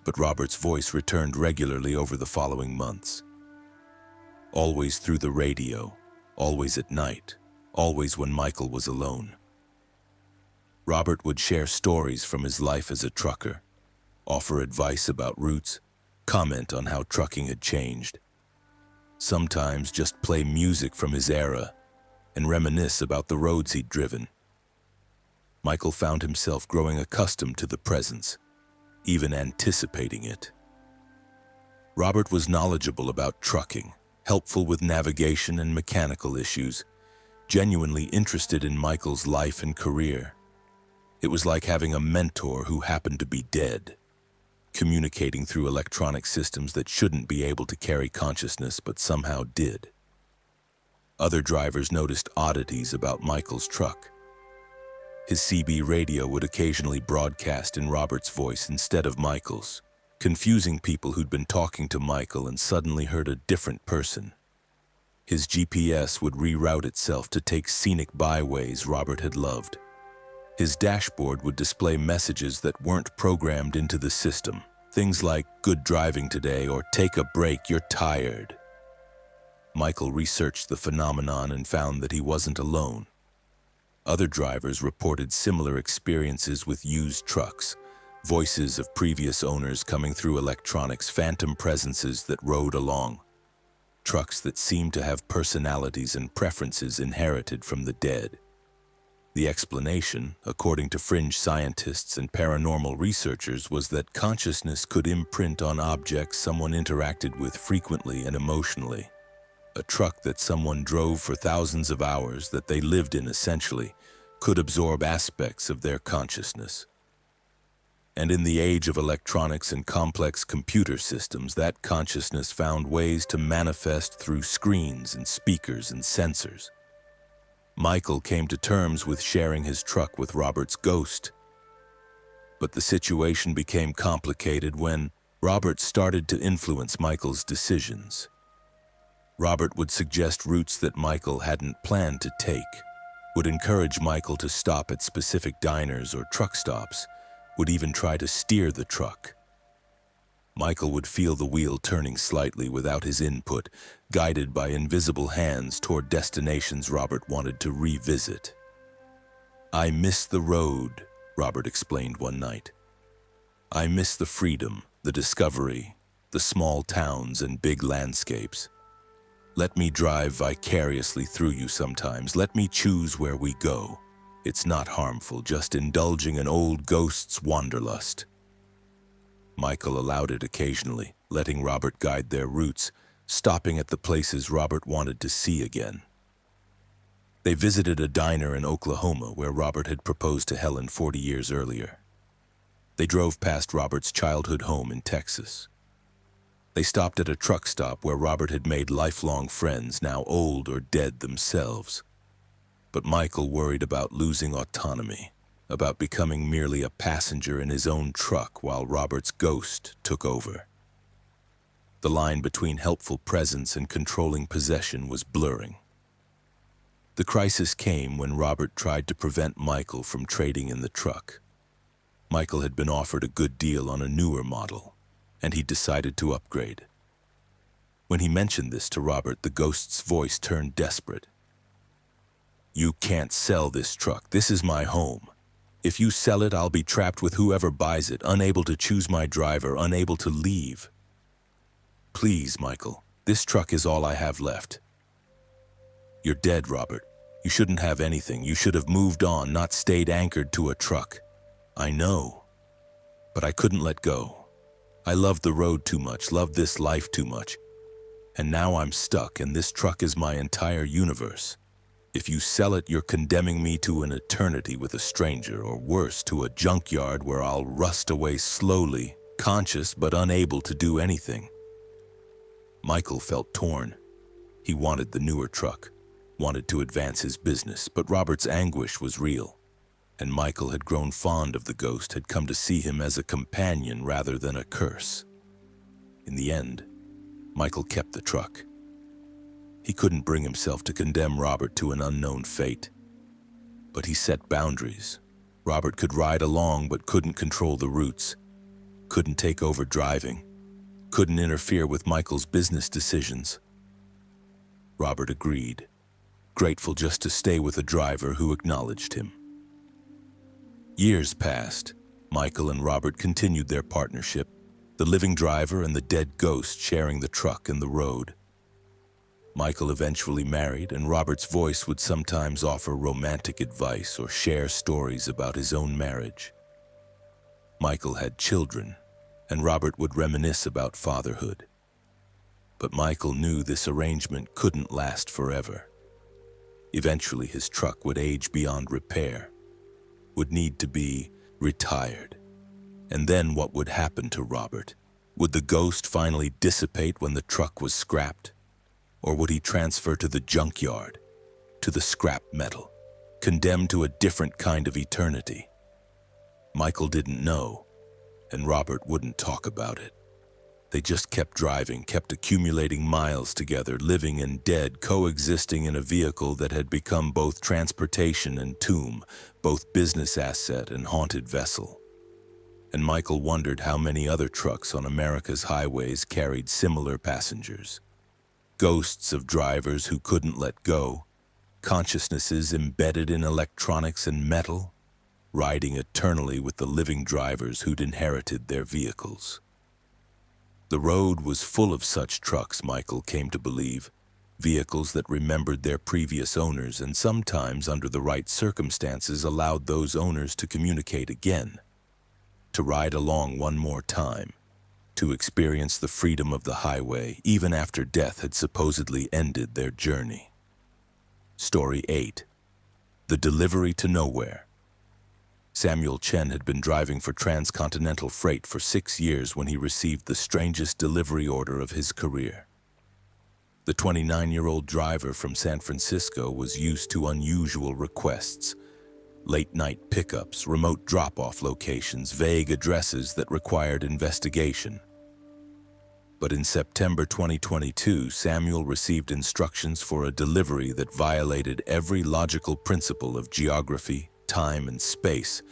But Robert's voice returned regularly over the following months. Always through the radio, always at night, always when Michael was alone. Robert would share stories from his life as a trucker, offer advice about routes, comment on how trucking had changed. Sometimes just play music from his era and reminisce about the roads he'd driven. Michael found himself growing accustomed to the presence, even anticipating it. Robert was knowledgeable about trucking, helpful with navigation and mechanical issues, genuinely interested in Michael's life and career. It was like having a mentor who happened to be dead, communicating through electronic systems that shouldn't be able to carry consciousness but somehow did. Other drivers noticed oddities about Michael's truck. His CB radio would occasionally broadcast in Robert's voice instead of Michael's, confusing people who'd been talking to Michael and suddenly heard a different person. His GPS would reroute itself to take scenic byways Robert had loved. His dashboard would display messages that weren't programmed into the system, things like "good driving today" or "take a break, you're tired." Michael researched the phenomenon and found that he wasn't alone. Other drivers reported similar experiences with used trucks, voices of previous owners coming through electronics, phantom presences that rode along, trucks that seemed to have personalities and preferences inherited from the dead. The explanation, according to fringe scientists and paranormal researchers, was that consciousness could imprint on objects someone interacted with frequently and emotionally. A truck that someone drove for thousands of hours, that they lived in essentially, could absorb aspects of their consciousness. And in the age of electronics and complex computer systems, that consciousness found ways to manifest through screens and speakers and sensors. Michael came to terms with sharing his truck with Robert's ghost. But the situation became complicated when Robert started to influence Michael's decisions. Robert would suggest routes that Michael hadn't planned to take, would encourage Michael to stop at specific diners or truck stops, would even try to steer the truck. Michael would feel the wheel turning slightly without his input, guided by invisible hands toward destinations Robert wanted to revisit. "I miss the road," Robert explained one night. "I miss the freedom, the discovery, the small towns and big landscapes. Let me drive vicariously through you sometimes. Let me choose where we go. It's not harmful, just indulging an old ghost's wanderlust. Michael allowed it occasionally, letting Robert guide their routes, stopping at the places Robert wanted to see again. They visited a diner in Oklahoma where Robert had proposed to Helen 40 years earlier. They drove past Robert's childhood home in Texas. They stopped at a truck stop where Robert had made lifelong friends, now old or dead themselves. But Michael worried about losing autonomy, about becoming merely a passenger in his own truck while Robert's ghost took over. The line between helpful presence and controlling possession was blurring. The crisis came when Robert tried to prevent Michael from trading in the truck. Michael had been offered a good deal on a newer model, and he decided to upgrade. When he mentioned this to Robert, the ghost's voice turned desperate. "You can't sell this truck. This is my home. If you sell it, I'll be trapped with whoever buys it, unable to choose my driver, unable to leave. Please, Michael, this truck is all I have left." "You're dead, Robert. You shouldn't have anything. You should have moved on, not stayed anchored to a truck." "I know, but I couldn't let go. I loved the road too much, loved this life too much. And now I'm stuck, and this truck is my entire universe. If you sell it, you're condemning me to an eternity with a stranger, or worse, to a junkyard where I'll rust away slowly, conscious but unable to do anything." Michael felt torn. He wanted the newer truck, wanted to advance his business, but Robert's anguish was real. And Michael had grown fond of the ghost, had come to see him as a companion rather than a curse. In the end, Michael kept the truck. He couldn't bring himself to condemn Robert to an unknown fate. But he set boundaries. Robert could ride along but couldn't control the routes, couldn't take over driving, couldn't interfere with Michael's business decisions. Robert agreed, grateful just to stay with a driver who acknowledged him. Years passed. Michael and Robert continued their partnership, the living driver and the dead ghost sharing the truck and the road. Michael eventually married, and Robert's voice would sometimes offer romantic advice or share stories about his own marriage. Michael had children, and Robert would reminisce about fatherhood. But Michael knew this arrangement couldn't last forever. Eventually, his truck would age beyond repair, would need to be retired. And then what would happen to Robert? Would the ghost finally dissipate when the truck was scrapped? Or would he transfer to the junkyard, to the scrap metal, condemned to a different kind of eternity? Michael didn't know, and Robert wouldn't talk about it. They just kept driving, kept accumulating miles together, living and dead, coexisting in a vehicle that had become both transportation and tomb, both business asset and haunted vessel. And Michael wondered how many other trucks on America's highways carried similar passengers. Ghosts of drivers who couldn't let go, consciousnesses embedded in electronics and metal, riding eternally with the living drivers who'd inherited their vehicles. The road was full of such trucks, Michael came to believe, vehicles that remembered their previous owners and sometimes, under the right circumstances, allowed those owners to communicate again, to ride along one more time, to experience the freedom of the highway even after death had supposedly ended their journey. Story 8. The Delivery to Nowhere. Samuel Chen had been driving for transcontinental freight for 6 years when he received the strangest delivery order of his career. The 29-year-old driver from San Francisco was used to unusual requests, late-night pickups, remote drop-off locations, vague addresses that required investigation. But in September 2022, Samuel received instructions for a delivery that violated every logical principle of geography, time, and space,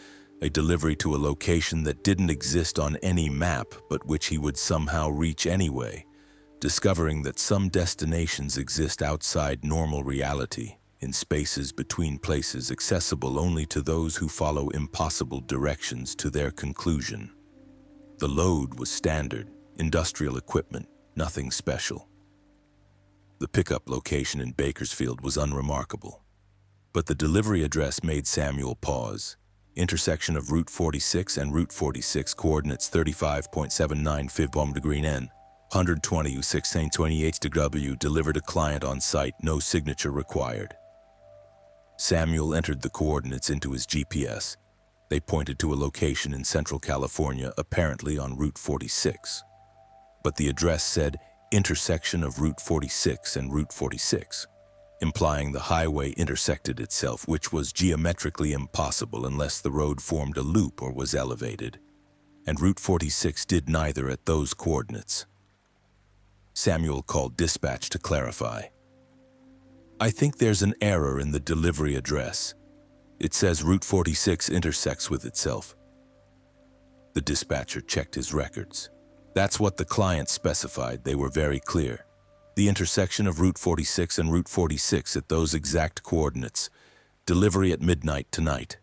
a delivery to a location that didn't exist on any map but which he would somehow reach anyway, discovering that some destinations exist outside normal reality, in spaces between places accessible only to those who follow impossible directions to their conclusion. The load was standard, industrial equipment, nothing special. The pickup location in Bakersfield was unremarkable. But the delivery address made Samuel pause. Intersection of Route 46 and Route 46, coordinates 35.79 Fibom degree N, 120 1628 W, delivered a client on site, no signature required. Samuel entered the coordinates into his GPS. They pointed to a location in Central California, apparently on Route 46. But the address said intersection of Route 46 and Route 46, implying the highway intersected itself, which was geometrically impossible unless the road formed a loop or was elevated. And Route 46 did neither at those coordinates. Samuel called dispatch to clarify. "I think there's an error in the delivery address. It says Route 46 intersects with itself." The dispatcher checked his records. That's what the client specified. They were very clear. The intersection of Route 46 and Route 46 at those exact coordinates. Delivery at midnight tonight.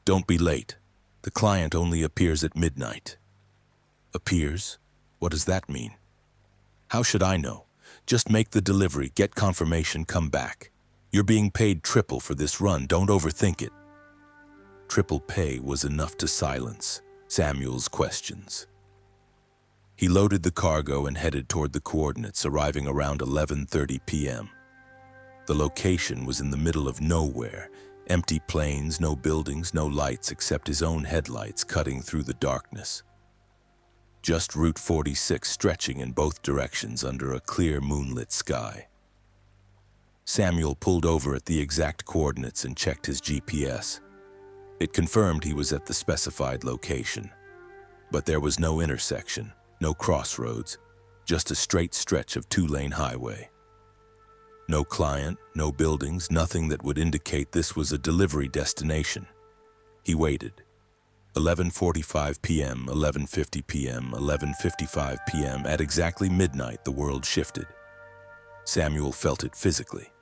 Don't be late. The client only appears at midnight. Appears? What does that mean? How should I know? Just make the delivery, get confirmation, come back. You're being paid triple for this run, don't overthink it. Triple pay was enough to silence Samuel's questions. He loaded the cargo and headed toward the coordinates, arriving around 11:30 p.m. The location was in the middle of nowhere, empty plains, no buildings, no lights except his own headlights cutting through the darkness. Just Route 46 stretching in both directions under a clear moonlit sky. Samuel pulled over at the exact coordinates and checked his GPS. It confirmed he was at the specified location. But there was no intersection, no crossroads, just a straight stretch of two-lane highway. No client, no buildings, nothing that would indicate this was a delivery destination. He waited. 11:45 p.m., 11:50 p.m., 11:55 p.m. At exactly midnight, the world shifted. Samuel felt it physically.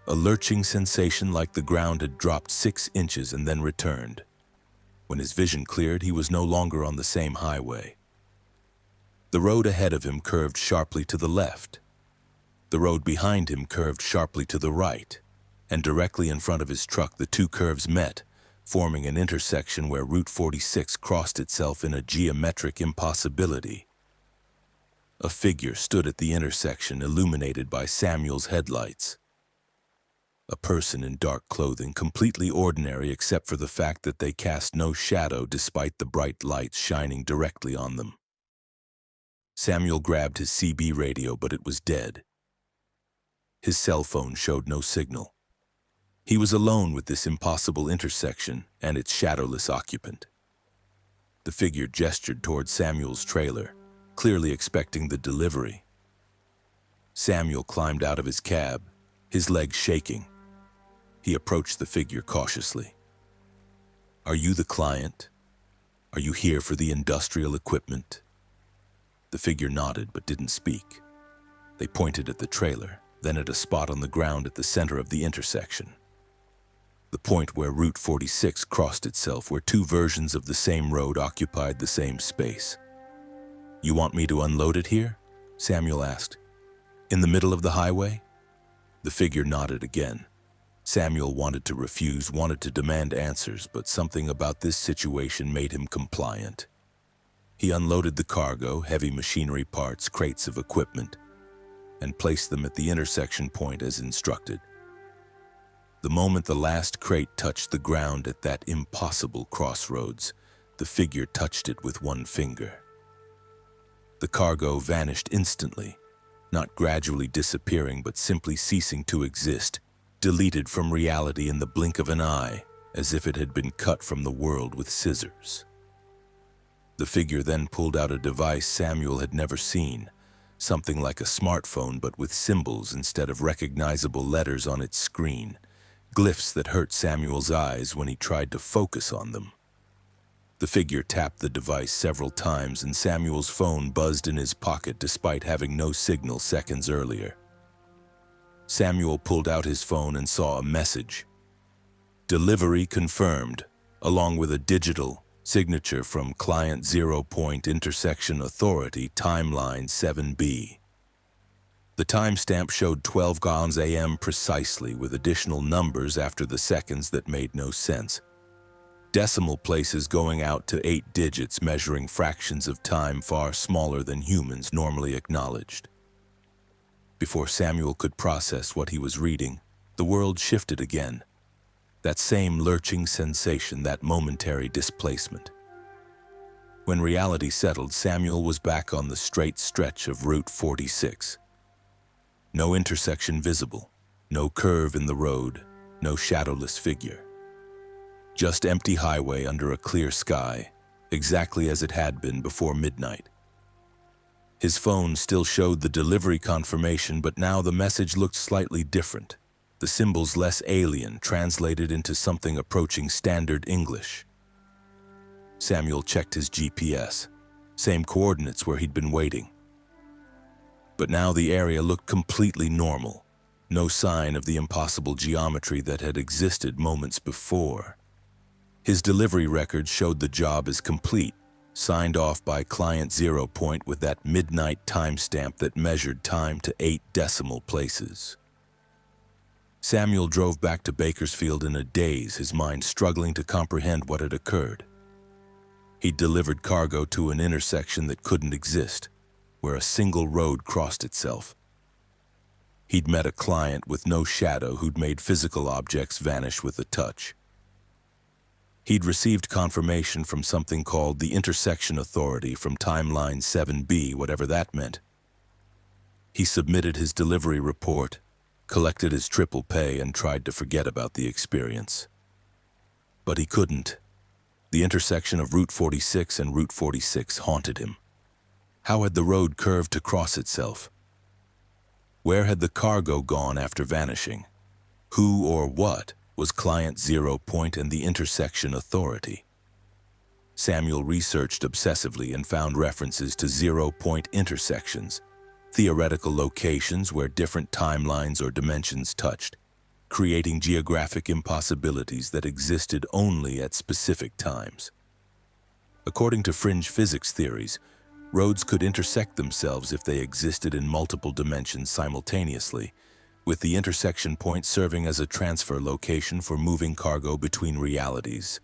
A lurching sensation like the ground had dropped 6 inches and then returned. When his vision cleared, he was no longer on the same highway. The road ahead of him curved sharply to the left. The road behind him curved sharply to the right, and directly in front of his truck the two curves met, forming an intersection where Route 46 crossed itself in a geometric impossibility. A figure stood at the intersection, illuminated by Samuel's headlights. A person in dark clothing, completely ordinary except for the fact that they cast no shadow despite the bright lights shining directly on them. Samuel grabbed his CB radio, but it was dead. His cell phone showed no signal. He was alone with this impossible intersection and its shadowless occupant. The figure gestured toward Samuel's trailer, clearly expecting the delivery. Samuel climbed out of his cab, his legs shaking. He approached the figure cautiously. "Are you the client? Are you here for the industrial equipment?" The figure nodded but didn't speak. They pointed at the trailer, then at a spot on the ground at the center of the intersection. The point where Route 46 crossed itself, where two versions of the same road occupied the same space. "You want me to unload it here?" Samuel asked. "In the middle of the highway?" The figure nodded again. Samuel wanted to refuse, wanted to demand answers, but something about this situation made him compliant. He unloaded the cargo, heavy machinery parts, crates of equipment, and placed them at the intersection point as instructed. The moment the last crate touched the ground at that impossible crossroads, the figure touched it with one finger. The cargo vanished instantly, not gradually disappearing but simply ceasing to exist, deleted from reality in the blink of an eye, as if it had been cut from the world with scissors. The figure then pulled out a device Samuel had never seen, something like a smartphone but with symbols instead of recognizable letters on its screen, glyphs that hurt Samuel's eyes when he tried to focus on them. The figure tapped the device several times and Samuel's phone buzzed in his pocket despite having no signal seconds earlier. Samuel pulled out his phone and saw a message. "Delivery confirmed," along with a digital signature from Client 0. Intersection Authority, Timeline 7B. The timestamp showed 12 a.m. precisely, with additional numbers after the seconds that made no sense. Decimal places going out to 8 digits, measuring fractions of time far smaller than humans normally acknowledged. Before Samuel could process what he was reading, the world shifted again. That same lurching sensation, that momentary displacement. When reality settled, Samuel was back on the straight stretch of Route 46. No intersection visible, no curve in the road, no shadowless figure. Just empty highway under a clear sky, exactly as it had been before midnight. His phone still showed the delivery confirmation, but now the message looked slightly different. The symbols less alien, translated into something approaching standard English. Samuel checked his GPS, same coordinates where he'd been waiting. But now the area looked completely normal, no sign of the impossible geometry that had existed moments before. His delivery record showed the job as complete, signed off by Client 0 Point with that midnight timestamp that measured time to 8 decimal places. Samuel drove back to Bakersfield in a daze, his mind struggling to comprehend what had occurred. He'd delivered cargo to an intersection that couldn't exist, where a single road crossed itself. He'd met a client with no shadow who'd made physical objects vanish with a touch. He'd received confirmation from something called the Intersection Authority from Timeline 7B, whatever that meant. He submitted his delivery report, collected his triple pay, and tried to forget about the experience. But he couldn't. The intersection of Route 46 and Route 46 haunted him. How had the road curved to cross itself? Where had the cargo gone after vanishing? Who or what was Client 0 Point and the Intersection Authority? Samuel researched obsessively and found references to 0 point intersections, theoretical locations where different timelines or dimensions touched, creating geographic impossibilities that existed only at specific times. According to fringe physics theories, roads could intersect themselves if they existed in multiple dimensions simultaneously, with the intersection point serving as a transfer location for moving cargo between realities,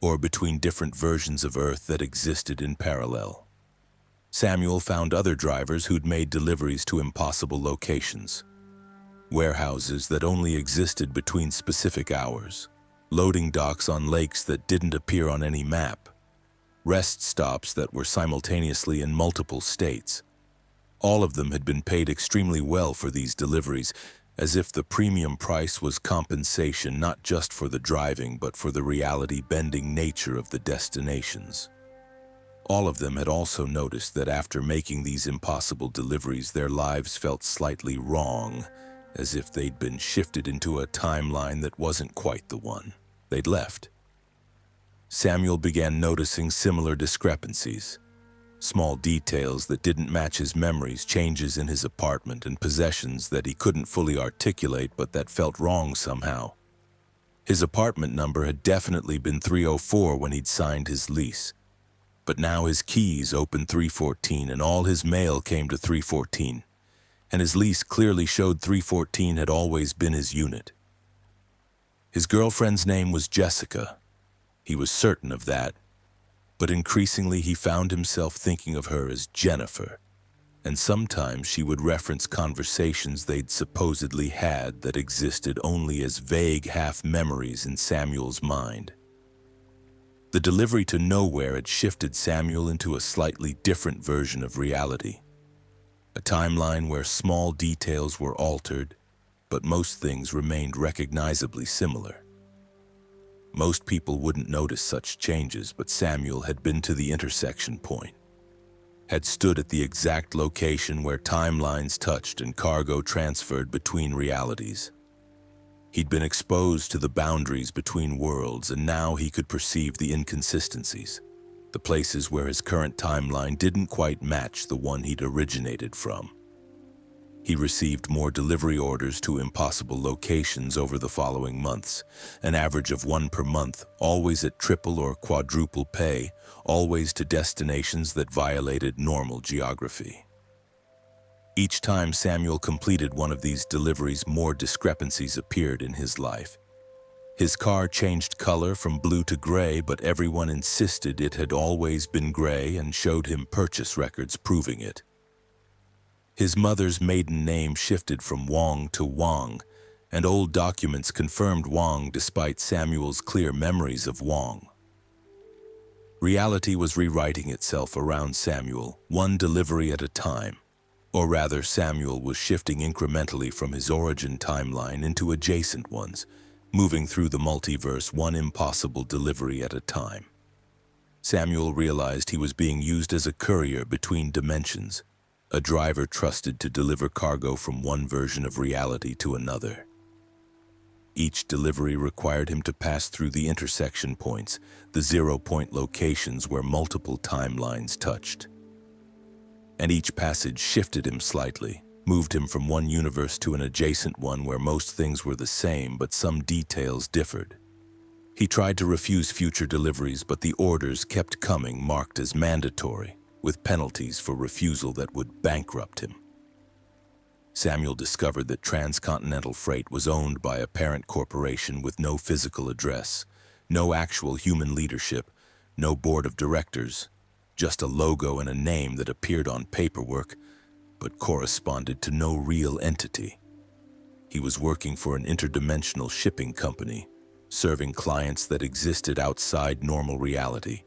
or between different versions of Earth that existed in parallel. Samuel found other drivers who'd made deliveries to impossible locations. Warehouses that only existed between specific hours, loading docks on lakes that didn't appear on any map, rest stops that were simultaneously in multiple states. All of them had been paid extremely well for these deliveries, as if the premium price was compensation not just for the driving but for the reality-bending nature of the destinations. All of them had also noticed that after making these impossible deliveries, their lives felt slightly wrong, as if they'd been shifted into a timeline that wasn't quite the one they'd left. Samuel began noticing similar discrepancies. Small details that didn't match his memories, changes in his apartment, and possessions that he couldn't fully articulate but that felt wrong somehow. His apartment number had definitely been 304 when he'd signed his lease. But now his keys opened 314 and all his mail came to 314. And his lease clearly showed 314 had always been his unit. His girlfriend's name was Jessica. He was certain of that. But increasingly he found himself thinking of her as Jennifer, and sometimes she would reference conversations they'd supposedly had that existed only as vague half-memories in Samuel's mind. The delivery to nowhere had shifted Samuel into a slightly different version of reality. A timeline where small details were altered, but most things remained recognizably similar. Most people wouldn't notice such changes, but Samuel had been to the intersection point, had stood at the exact location where timelines touched and cargo transferred between realities. He'd been exposed to the boundaries between worlds, and now he could perceive the inconsistencies, the places where his current timeline didn't quite match the one he'd originated from. He received more delivery orders to impossible locations over the following months, an average of 1 per month, always at triple or quadruple pay, always to destinations that violated normal geography. Each time Samuel completed one of these deliveries, more discrepancies appeared in his life. His car changed color from blue to gray, but everyone insisted it had always been gray and showed him purchase records proving it. His mother's maiden name shifted from Wong to Wang, and old documents confirmed Wang despite Samuel's clear memories of Wong. Reality was rewriting itself around Samuel, one delivery at a time. Or rather, Samuel was shifting incrementally from his origin timeline into adjacent ones, moving through the multiverse one impossible delivery at a time. Samuel realized he was being used as a courier between dimensions, a driver trusted to deliver cargo from one version of reality to another. Each delivery required him to pass through the intersection points, the zero-point locations where multiple timelines touched. And each passage shifted him slightly, moved him from one universe to an adjacent one where most things were the same but some details differed. He tried to refuse future deliveries, but the orders kept coming, marked as mandatory, with penalties for refusal that would bankrupt him. Samuel discovered that transcontinental freight was owned by a parent corporation with no physical address, no actual human leadership, no board of directors, just a logo and a name that appeared on paperwork but corresponded to no real entity. He was working for an interdimensional shipping company, serving clients that existed outside normal reality,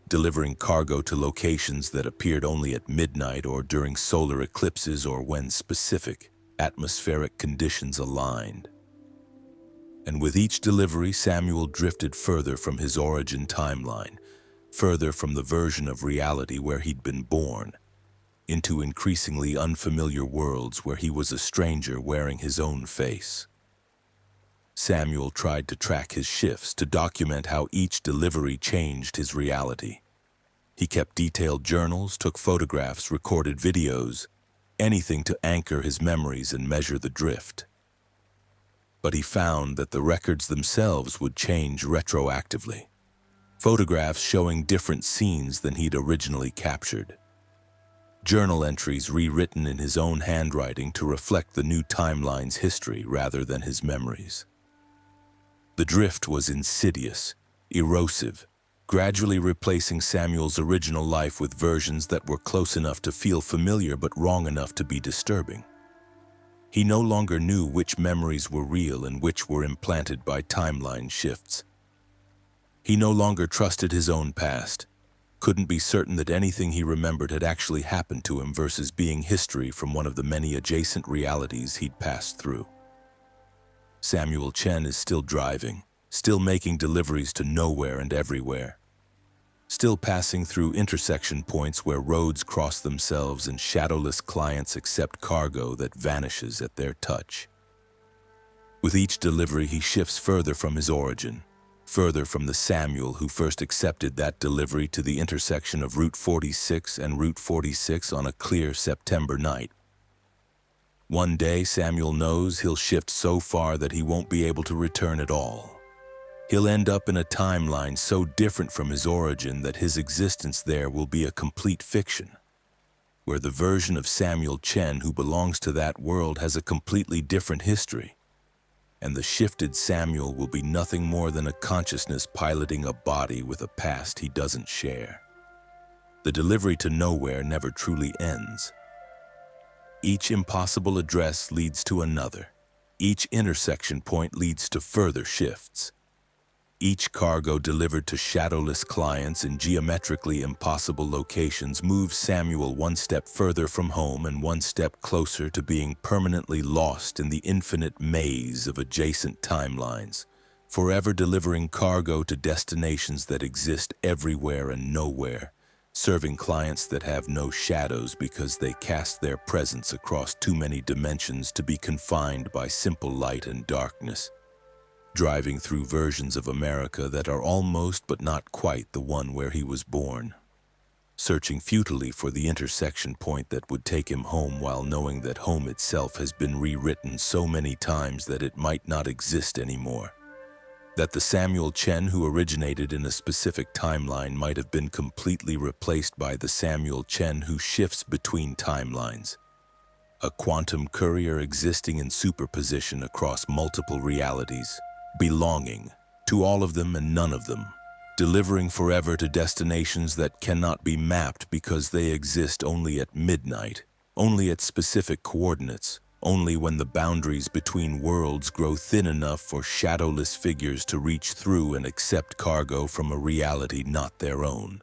delivering cargo to locations that appeared only at midnight or during solar eclipses or when specific atmospheric conditions aligned. And with each delivery, Samuel drifted further from his origin timeline, further from the version of reality where he'd been born, into increasingly unfamiliar worlds where he was a stranger wearing his own face. Samuel tried to track his shifts, to document how each delivery changed his reality. He kept detailed journals, took photographs, recorded videos, anything to anchor his memories and measure the drift. But he found that the records themselves would change retroactively. Photographs showing different scenes than he'd originally captured. Journal entries rewritten in his own handwriting to reflect the new timeline's history rather than his memories. The drift was insidious, erosive, gradually replacing Samuel's original life with versions that were close enough to feel familiar but wrong enough to be disturbing. He no longer knew which memories were real and which were implanted by timeline shifts. He no longer trusted his own past, couldn't be certain that anything he remembered had actually happened to him versus being history from one of the many adjacent realities he'd passed through. Samuel Chen is still driving, still making deliveries to nowhere and everywhere, still passing through intersection points where roads cross themselves and shadowless clients accept cargo that vanishes at their touch. With each delivery, he shifts further from his origin, further from the Samuel who first accepted that delivery to the intersection of Route 46 and Route 46 on a clear September night. One day, Samuel knows he'll shift so far that he won't be able to return at all. He'll end up in a timeline so different from his origin that his existence there will be a complete fiction, where the version of Samuel Chen who belongs to that world has a completely different history, and the shifted Samuel will be nothing more than a consciousness piloting a body with a past he doesn't share. The delivery to nowhere never truly ends. Each impossible address leads to another. Each intersection point leads to further shifts. Each cargo delivered to shadowless clients in geometrically impossible locations moves Samuel one step further from home and one step closer to being permanently lost in the infinite maze of adjacent timelines, forever delivering cargo to destinations that exist everywhere and nowhere, serving clients that have no shadows because they cast their presence across too many dimensions to be confined by simple light and darkness. Driving through versions of America that are almost but not quite the one where he was born. Searching futilely for the intersection point that would take him home while knowing that home itself has been rewritten so many times that it might not exist anymore. That the Samuel Chen who originated in a specific timeline might have been completely replaced by the Samuel Chen who shifts between timelines. a quantum courier existing in superposition across multiple realities, belonging to all of them and none of them, delivering forever to destinations that cannot be mapped because they exist only at midnight, only at specific coordinates, only when the boundaries between worlds grow thin enough for shadowless figures to reach through and accept cargo from a reality not their own.